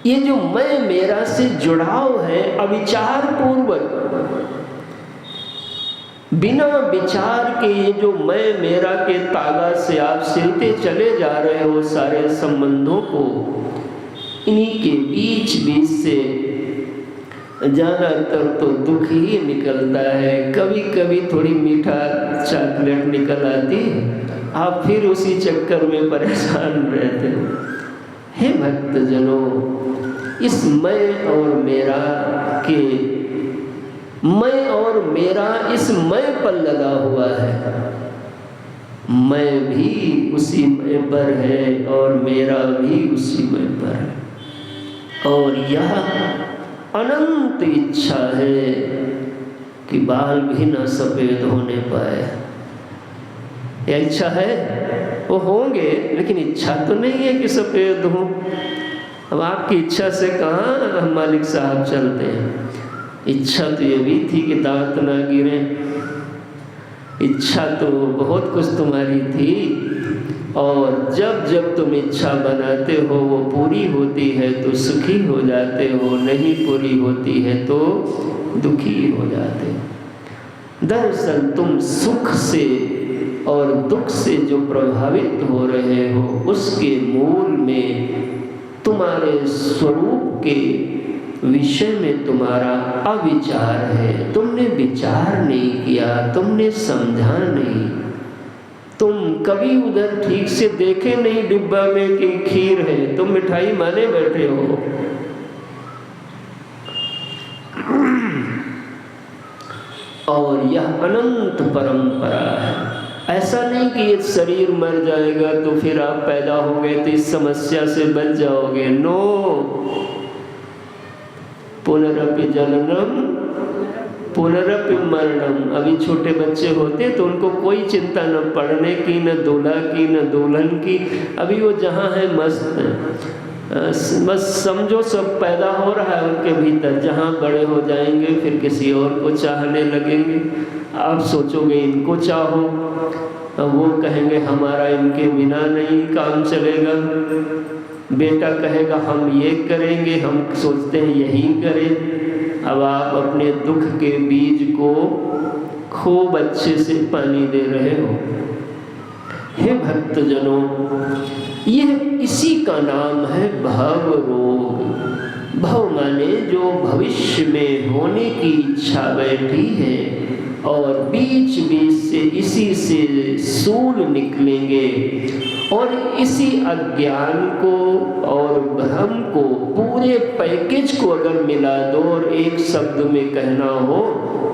ये जो मैं मेरा से जुड़ाव है अविचार पूर्वक, बिना विचार के ये जो मैं मेरा के तागा से आप सिलते चले जा रहे हो सारे संबंधों को, इन्हीं के बीच बीच से ज़्यादातर तो दुख ही निकलता है। कभी कभी थोड़ी मीठा चॉकलेट निकल आती, आप फिर उसी चक्कर में परेशान रहते हो। हे भक्तजनों, इस मैं और मेरा के मैं और मेरा इस मैं पर लगा हुआ है। मैं भी उसी मैं पर है और मेरा भी उसी मैं पर है। और यह अनंत इच्छा है कि बाल भी न सफेद होने पाए। यह इच्छा है, वो होंगे, लेकिन इच्छा तो नहीं है कि सफेद हो। अब आपकी इच्छा से कहाँ हम मालिक साहब चलते हैं। इच्छा तो ये भी थी कि दांत ना गिरे, इच्छा तो बहुत कुछ तुम्हारी थी, और जब जब तुम इच्छा बनाते हो वो पूरी होती है तो सुखी हो जाते हो, नहीं पूरी होती है तो दुखी हो जाते हो। दरअसल तुम सुख से और दुख से जो प्रभावित हो रहे हो, उसके मूल में तुम्हारे स्वरूप के विषय में तुम्हारा अविचार है। तुमने विचार नहीं किया, तुमने समझा नहीं। तुम कभी उधर ठीक से देखे नहीं डिब्बा में कि खीर है, तुम मिठाई माने बैठे हो। और यह अनंत परंपरा है। ऐसा नहीं कि ये शरीर मर जाएगा तो फिर आप पैदा हो गए तो इस समस्या से बच जाओगे। नो, पुनरपि जननम पुनरपि मरणम। अभी छोटे बच्चे होते तो उनको कोई चिंता न पढ़ने की, न दूल्हा की, न दुल्हन की। अभी वो जहाँ है मस्त है, बस समझो सब पैदा हो रहा है उनके भीतर। जहाँ बड़े हो जाएंगे फिर किसी और को चाहने लगेंगे। आप सोचोगे इनको चाहो, वो कहेंगे हमारा इनके बिना नहीं काम चलेगा। बेटा कहेगा हम ये करेंगे, हम सोचते हैं यही करें। अब आप अपने दुख के बीज को खूब अच्छे से पानी दे रहे हो। हे भक्तजनों, यह इसी का नाम है भव रोग। भव माने जो भविष्य में होने की इच्छा बैठी है और बीच बीच से इसी से सूल निकलेंगे, और इसी अज्ञान को और भ्रम को, पूरे पैकेज को अगर मिला दो और एक शब्द में कहना हो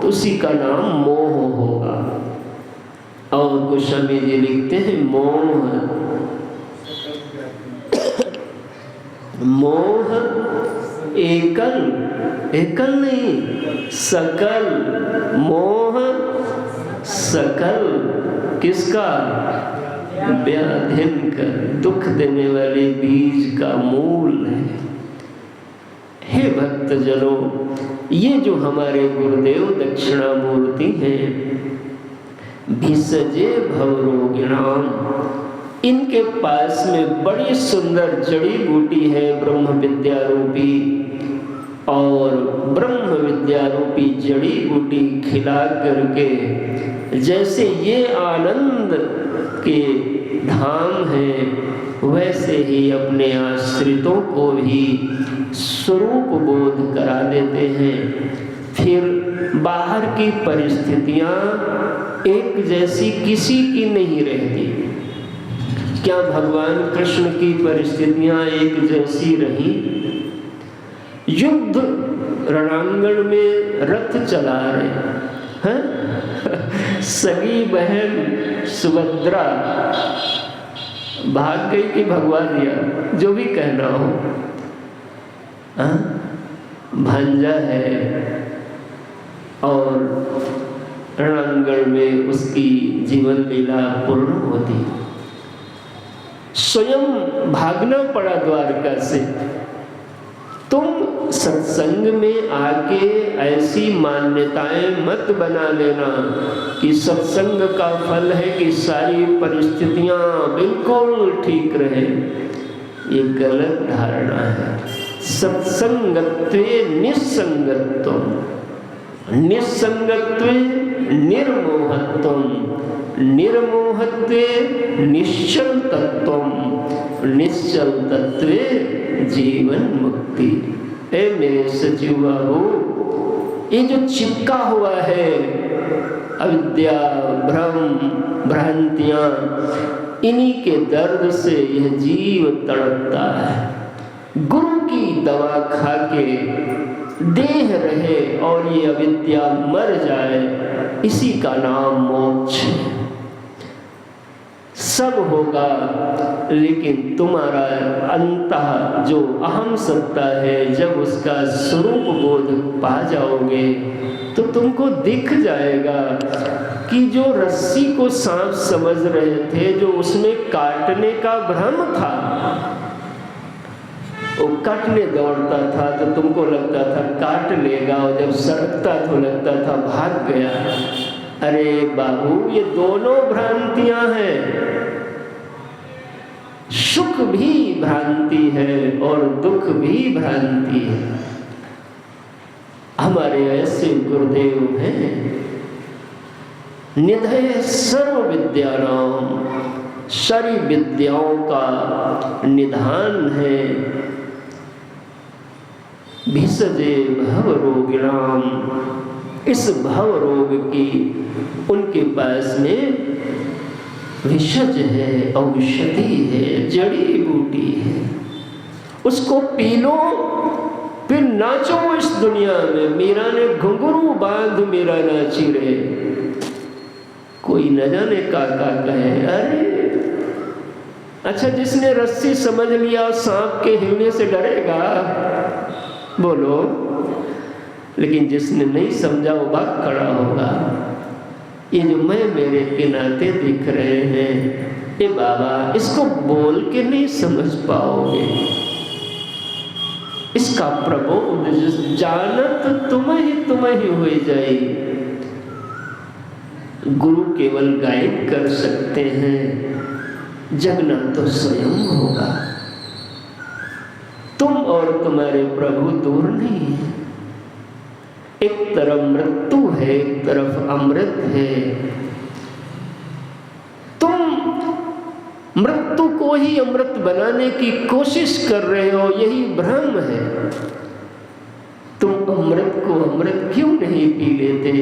तो उसी का नाम मोह होगा। और गोस्वामी जी लिखते हैं मोह, मोह एकल, एकल नहीं सकल, मोह सकल। किसका? व्याधिन का, दुख देने वाले बीज का मूल है। हे भक्तजनों, ये जो हमारे गुरुदेव दक्षिणामूर्ति हैं, भिषजे भवरोगिणाम, इनके पास में बड़ी सुंदर जड़ी बूटी है ब्रह्म विद्या रूपी, और ब्रह्म विद्या रूपी जड़ी बूटी खिला करके जैसे ये आनंद के धाम है, वैसे ही अपने आश्रितों को भी स्वरूप बोध करा देते हैं। फिर बाहर की परिस्थितियां एक जैसी किसी की नहीं रहती। क्या भगवान कृष्ण की परिस्थितियां एक जैसी रही? युद्ध रणांगण में रथ चला रहे हैं, सगी बहन सुभद्रा भाग गई कि भगवा दिया, जो भी कहना हो। भांजा है और रणांगण में उसकी जीवन लीला पूर्ण होती। स्वयं भागना पड़ा द्वारका से। तुम सत्संग में आके ऐसी मान्यताएं मत बना लेना कि सत्संग का फल है कि सारी परिस्थितियां बिल्कुल ठीक रहे। ये गलत धारणा है। सत्संगत्वे निस्संगत्वम, निस्संगत्वे निर्मोहत्वम, निर्मोहत्वे निश्चल तत्वम, निश्चल तत्वे जीवन मुक्ति। ए मेरे सचिव बाबू, ये जो चिपका हुआ है अविद्या, भ्रम, भ्रांतियां, इन्हीं के दर्द से यह जीव तड़पता है। गुरु की दवा खा के देह रहे और ये अविद्या मर जाए, इसी का नाम मोक्ष है। सब होगा, लेकिन तुम्हारा अंतः जो अहम सत्ता है, जब उसका स्वरूप बोध पा जाओगे तो तुमको दिख जाएगा कि जो रस्सी को सांप समझ रहे थे, जो उसमें काटने का भ्रम था, वो काटने दौड़ता था तो तुमको लगता था काट लेगा, और जब सरकता तो लगता था भाग गया। अरे बाबू, ये दोनों भ्रांतियां हैं। सुख भी भ्रांति है और दुख भी भ्रांति है। हमारे ऐसे गुरुदेव हैं, निधय सर्व विद्यानाम, सारी विद्याओं का निधान है। भिषजे भव रोगिणाम, इस भव रोग की उनके पास में विषज है, औषधि है, जड़ी बूटी है। उसको पी लो, फिर नाचो इस दुनिया में। मीरा ने घुंघरू बांध मेरा नाची रे, कोई न जाने काका कहे। अरे अच्छा, जिसने रस्सी समझ लिया सांप के हिलने से डरेगा? बोलो। लेकिन जिसने नहीं समझा वो भाग खड़ा होगा। ये जो मैं मेरे के नाते दिख रहे हैं, ये बाबा, इसको बोल के नहीं समझ पाओगे। इसका प्रबोध जानत तुम ही हो जाए। गुरु केवल गाइड कर सकते हैं, जगना तो स्वयं होगा। और तुम्हारे प्रभु दूर नहीं है। एक तरफ मृत्यु है, एक तरफ अमृत है। तुम मृत्यु को ही अमृत बनाने की कोशिश कर रहे हो, यही भ्रम है। तुम अमृत को अमृत क्यों नहीं पी लेते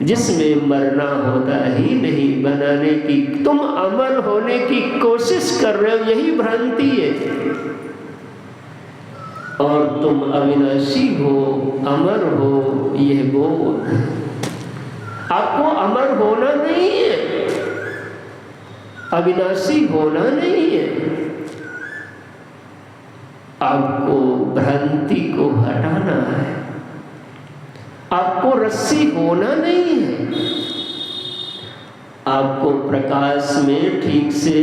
जिसमें मरना होता ही नहीं बनाने की? तुम अमर होने की कोशिश कर रहे हो, यही भ्रांति है। और तुम अविनाशी हो, अमर हो, यह बोध। आपको अमर होना नहीं है, अविनाशी होना नहीं है। आपको भ्रांति को हटाना है। आपको रस्सी होना नहीं है। आपको प्रकाश में ठीक से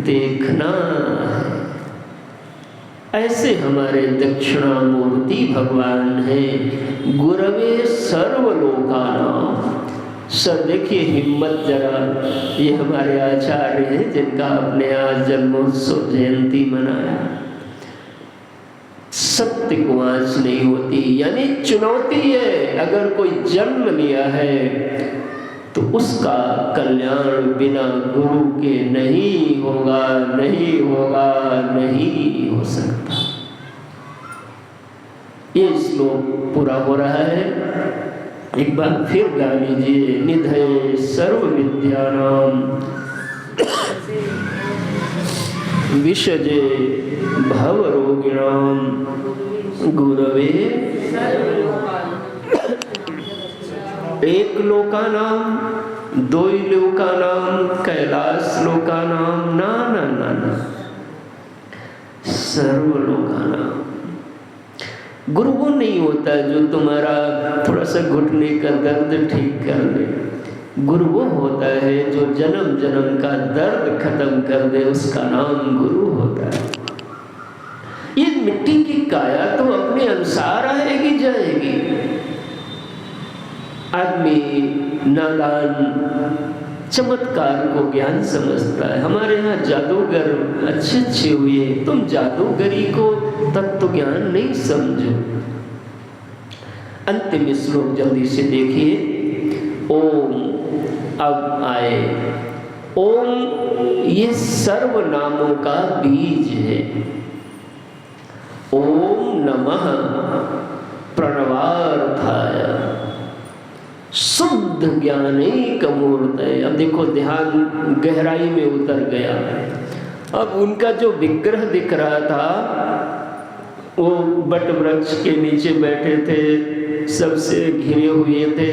देखना है। ऐसे हमारे दक्षिणामूर्ति भगवान हैं, गुरवे सर्वलोकानां। सर देखिए हिम्मत जरा, ये हमारे आचार्य हैं जिनका आपने आज जन्मोत्सव जयंती मनाया। सत्य को आँच नहीं होती, यानी चुनौती है। अगर कोई जन्म लिया है तो उसका कल्याण बिना गुरु के नहीं होगा, नहीं होगा, नहीं हो सकता। ये श्लोक पूरा हो रहा है, एक बार फिर गा लीजिए। निधये सर्व विद्यानां विषजे भवरोगिणां गुरवे एक लोकानां दो लोकानां कैलाश लोकानां ना ना ना ना सर्वलोकानां। गुरु वो नहीं होता जो तुम्हारा थोड़ा सा घुटने का दर्द ठीक कर दे। गुरु वो होता है जो जन्म जन्म का दर्द खत्म कर दे, उसका नाम गुरु होता है। ये मिट्टी की काया तो अपने अनुसार आएगी जाएगी। आदमी नादान चमत्कार को ज्ञान समझता है। हमारे यहाँ जादूगर अच्छे हुए, तुम जादूगरी को तत्व ज्ञान नहीं समझो। अंतिम श्लोक जल्दी से देखिए। ओम अब आए। ओम ये सर्व नामों का बीज है। ओम नमः प्रणवार्थाय शुद्ध ज्ञानैक मूर्तये। अब देखो ध्यान गहराई में उतर गया। अब उनका जो विग्रह दिख रहा था, वो बट वृक्ष के नीचे बैठे थे, सबसे घिरे हुए थे,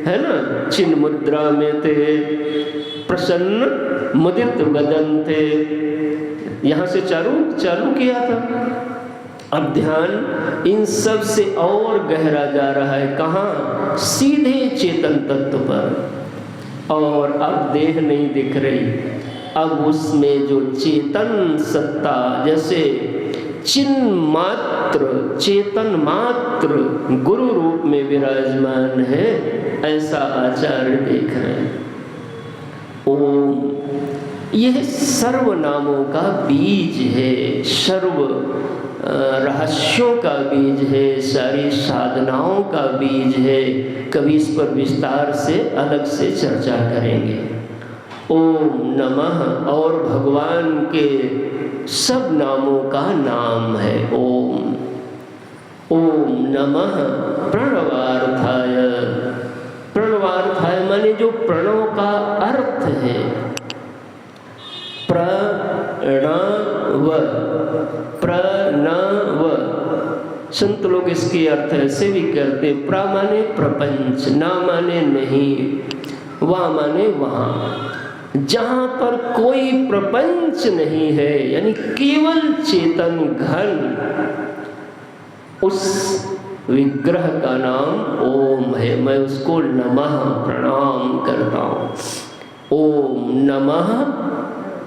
है ना, चिन्ह मुद्रा में थे, प्रसन्न मुदित वदन थे। यहाँ से चालू किया था। अब ध्यान इन सब से और गहरा जा रहा है। कहाँ? सीधे चेतन तत्व पर। और अब देह नहीं दिख रही, अब उसमें जो चेतन सत्ता, जैसे चिन्ह मात्र, चेतन मात्र गुरु रूप में विराजमान है, ऐसा आचार्य देख रहे हैं। ओम यह सर्व नामों का बीज है, सर्व रहस्यों का बीज है, सारी साधनाओं का बीज है। कभी इस पर विस्तार से अलग से चर्चा करेंगे। ओम नमः और भगवान के सब नामों का नाम है ओम। ओम नमः प्रणवार्थाय। प्रणवार्थाय माने जो प्रणव का अर्थ है। प्रणव, प्रणव संत लोग इसके अर्थ ऐसे भी करते। प्र माने प्रपंच, ना माने नहीं, वा माने वहाँ, जहाँ पर कोई प्रपंच नहीं है, यानी केवल चेतन घन, उस विग्रह का नाम ओम है। मैं उसको नमः प्रणाम करता हूँ। ओम नमः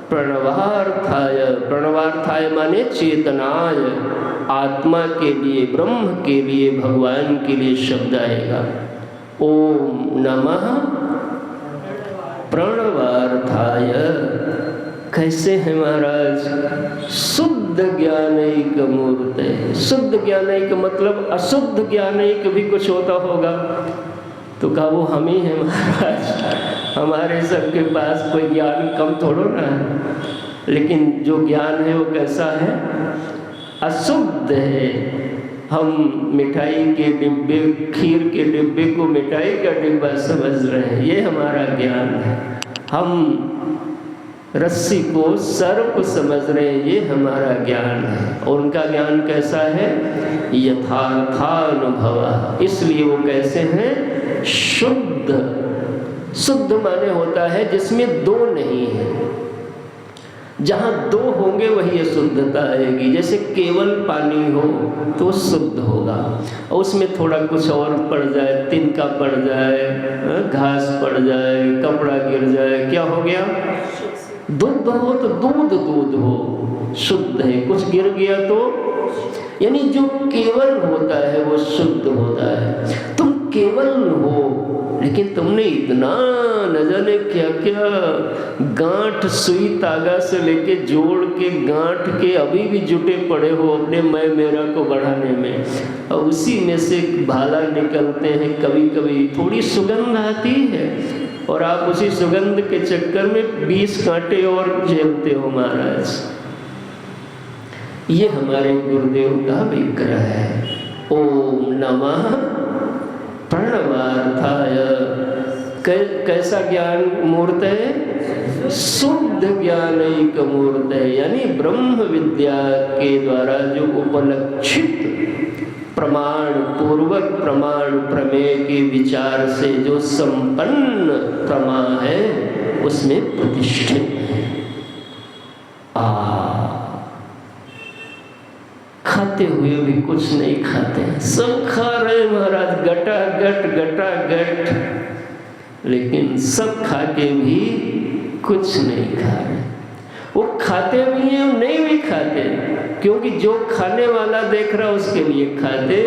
प्रणवार्थाय। प्रणवार्थाय माने चेतनाय, आत्मा के लिए, ब्रह्म के लिए, भगवान के लिए शब्द आएगा। ओम नमः प्रणवार्थाय। कैसे है महाराज? शुद्ध शुद्ध ज्ञानैक मूर्ते। शुद्ध ज्ञानैक मतलब अशुद्ध ज्ञानैक भी कुछ होता होगा। तो कहा वो हम ही हैं महाराज, हमारे सबके पास कोई ज्ञान कम थोड़ा ना है। लेकिन जो ज्ञान है वो कैसा है? अशुद्ध है। हम मिठाई के डिब्बे, खीर के डिब्बे को मिठाई का डिब्बा समझ रहे हैं, ये हमारा ज्ञान है। हम रस्सी को सर्प समझ रहे हैं, ये हमारा ज्ञान है। और उनका ज्ञान कैसा है? यथार्थानुभव। इसलिए वो कैसे हैं? शुद्ध। शुद्ध माने होता है जिसमें दो नहीं है। जहाँ दो होंगे वही शुद्धता आएगी। जैसे केवल पानी हो तो शुद्ध होगा, और उसमें थोड़ा कुछ और पड़ जाए, तिनका पड़ जाए, घास पड़ जाए, कपड़ा गिर जाए, क्या हो गया? दूध हो तो दूध दूध हो, शुद्ध है। कुछ गिर गया तो, यानी जो केवल होता है वो शुद्ध होता है। तुम केवल हो, लेकिन तुमने इतना न जाने क्या क्या गांठ सुई तागा से लेके जोड़ के गांठ के अभी भी जुटे पड़े हो अपने मैं मेरा को बढ़ाने में, और उसी में से भाला निकलते हैं। कभी कभी थोड़ी सुगंध आती है और आप उसी सुगंध के चक्कर में 20 कांटे और झेलते हो महाराज। ये हमारे गुरुदेव का विग्रह है। ओम नमः प्रणवार्थाय। कैसा ज्ञान मूर्त है? शुद्ध ज्ञानैक मूर्त है, यानी ब्रह्म विद्या के द्वारा जो उपलक्षित प्रमाण पूर्वक प्रमाण प्रमेय के विचार से जो संपन्न प्रमा है उसमें प्रतिष्ठित है। खाते हुए भी कुछ नहीं खाते हैं, सब खा रहे महाराज, गटा गट, लेकिन सब खा के भी कुछ नहीं खा रहे। वो खाते भी हैं, नहीं भी खाते, क्योंकि जो खाने वाला देख रहा है उसके लिए खाते,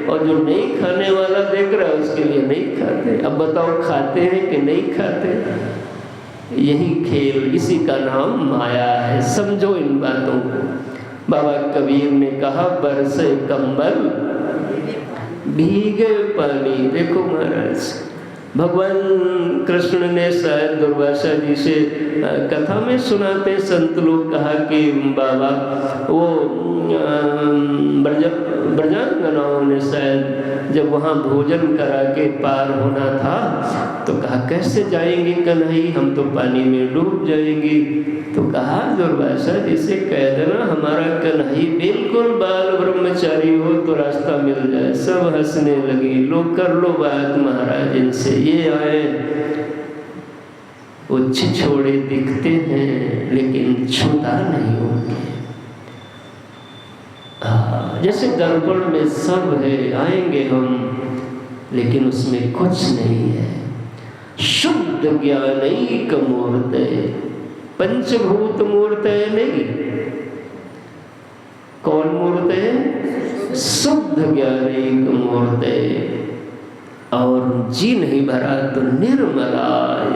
और जो नहीं खाने वाला देख रहा है उसके लिए नहीं खाते। अब बताओ खाते हैं कि नहीं खाते? यही खेल, इसी का नाम माया है। समझो इन बातों को। बाबा कबीर ने कहा बरसे कंबल भीगे पानी। देखो महाराज, भगवान कृष्ण ने शायद दुर्वासा जी से कथा में सुनाते संत लोग कहा कि बाबा वो ब्रजांगनाओं ने शायद जब वहाँ भोजन करा के पार होना था तो कहा कैसे जाएंगे कन्हई, हम तो पानी में डूब जाएंगे। तो कहा दुर्वासा जी से कह देना हमारा कन्हई बिल्कुल बाल ब्रह्मचारी हो तो रास्ता मिल जाए। सब हंसने लगे, लोग कर लो बात महाराज इनसे, ये आए वो छिछोड़े दिखते हैं लेकिन छूता नहीं होंगे। जैसे दर्पण में सब है, आएंगे हम, लेकिन उसमें कुछ नहीं है। शुद्ध ज्ञानैक मूर्त है, पंचभूत मूर्त है नहीं। कौन मूर्त है? शुद्ध ज्ञानैक मूर्त है। और जी नहीं भरा तो निर्मलाय।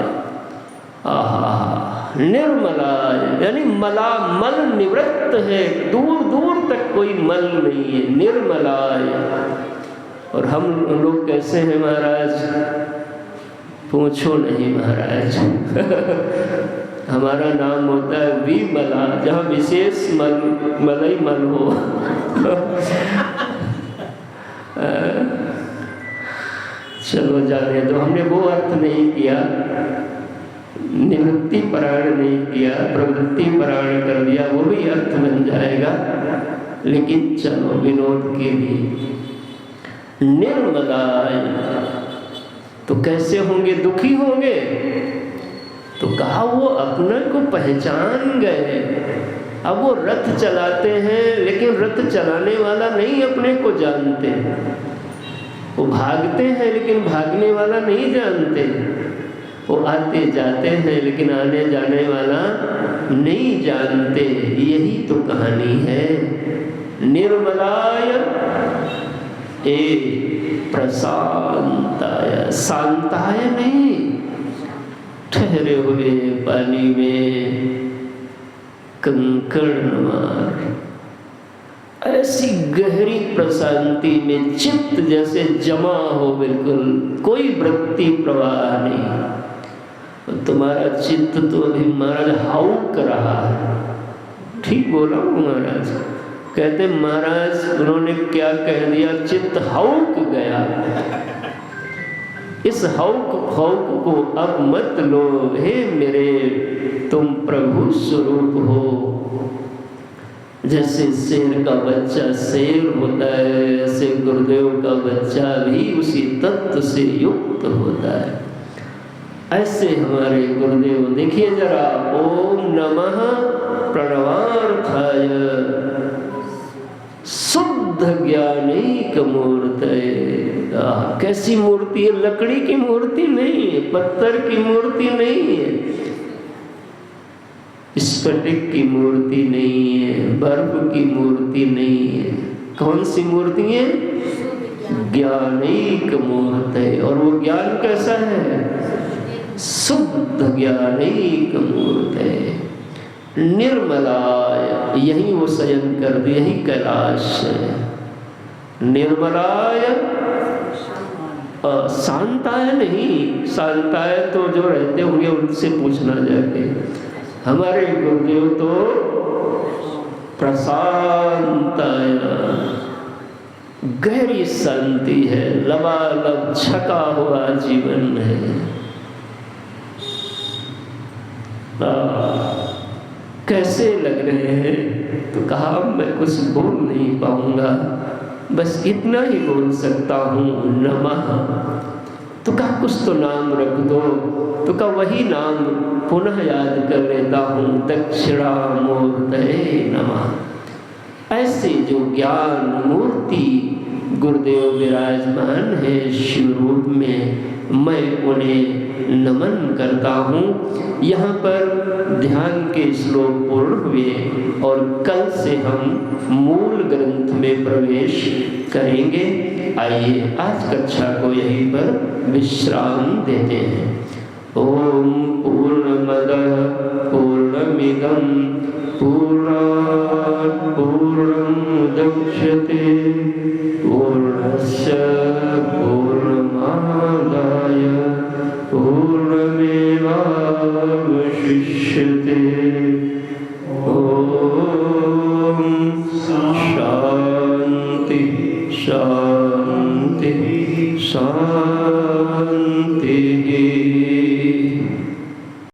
निर्मलाय यानी मल निवृत्त है, दूर दूर तक कोई मल नहीं है, निर्मलाय। और हम लोग कैसे हैं महाराज? पूछो नहीं महाराज। हमारा नाम होता है विमला, जहाँ विशेष मलई मल हो। चलो जाने दो, हमने वो अर्थ नहीं किया, निवृत्ति परायण नहीं किया, प्रवृत्ति परायण कर दिया, वो भी अर्थ बन जाएगा। लेकिन चलो विनोद के लिए निर्मलाय तो कैसे होंगे? दुखी होंगे। तो कहा वो अपने को पहचान गए। अब वो रथ चलाते हैं लेकिन रथ चलाने वाला नहीं अपने को जानते। वो भागते हैं लेकिन भागने वाला नहीं जानते। वो आते जाते हैं लेकिन आने जाने वाला नहीं जानते। यही तो कहानी है। निर्मलाय ए प्रशांताय, शांताय नहीं, ठहरे हुए पानी में कंकड़ मार ऐसी गहरी प्रशांति में चित्त जैसे जमा हो, बिल्कुल कोई वृत्ति प्रवाह नहीं। तुम्हारा चित्त तो अभी महाराज हाउक रहा है। ठीक बोला हूँ महाराज? कहते महाराज उन्होंने क्या कह दिया, चित्त हाउक गया। इस हाउक को अब मत लो, हे मेरे तुम प्रभु स्वरूप हो। जैसे शेर का बच्चा शेर होता है, ऐसे गुरुदेव का बच्चा भी उसी तत्व से युक्त होता है। ऐसे हमारे गुरुदेव देखिए जरा, ओम नमः प्रणवार्थाय शुद्ध ज्ञानीक मूर्तये। कैसी मूर्ति है? लकड़ी की मूर्ति नहीं है, पत्थर की मूर्ति नहीं है, स्फटिक की मूर्ति नहीं है, बर्फ की मूर्ति नहीं है। कौन सी मूर्ति है? ज्ञानीक मूर्ति है। और वो ज्ञान कैसा है? शुद्ध ज्ञानीक मूर्ति है। निर्मलाय, यही वो शयन कर दी, यही कैलाश है। निर्मलाय, शांताय नहीं, शांताय तो जो रहते होंगे उनसे पूछना जाके। हमारे गुरुदेव तो प्रशांताय, गहरी शांति है, लबालब छका हुआ जीवन है। कैसे लग रहे हैं? तो कहा मैं कुछ बोल नहीं पाऊंगा, बस इतना ही बोल सकता हूँ, नमः। तो कहा कुछ तो नाम रख दो। तो कहा वही नाम पुनः याद कर लेता हूँ, दक्षिणामूर्तये नमः। ऐसे जो ज्ञान मूर्ति गुरुदेव विराजमान है शिव रूप में, मैं उन्हें नमन करता हूँ। यहाँ पर ध्यान के श्लोक पूर्ण हुए और कल से हम मूल ग्रंथ में प्रवेश करेंगे। आइए आज कक्षा को यहीं पर विश्राम देते हैं। ओम पूर्णमदः पूर्णमिदं पूर्णात् पूर्णमुदच्यते पूर्णस्य पूर्णमादाय पूर्णमेवावशिष्यते। ओम शांति शांति शांति।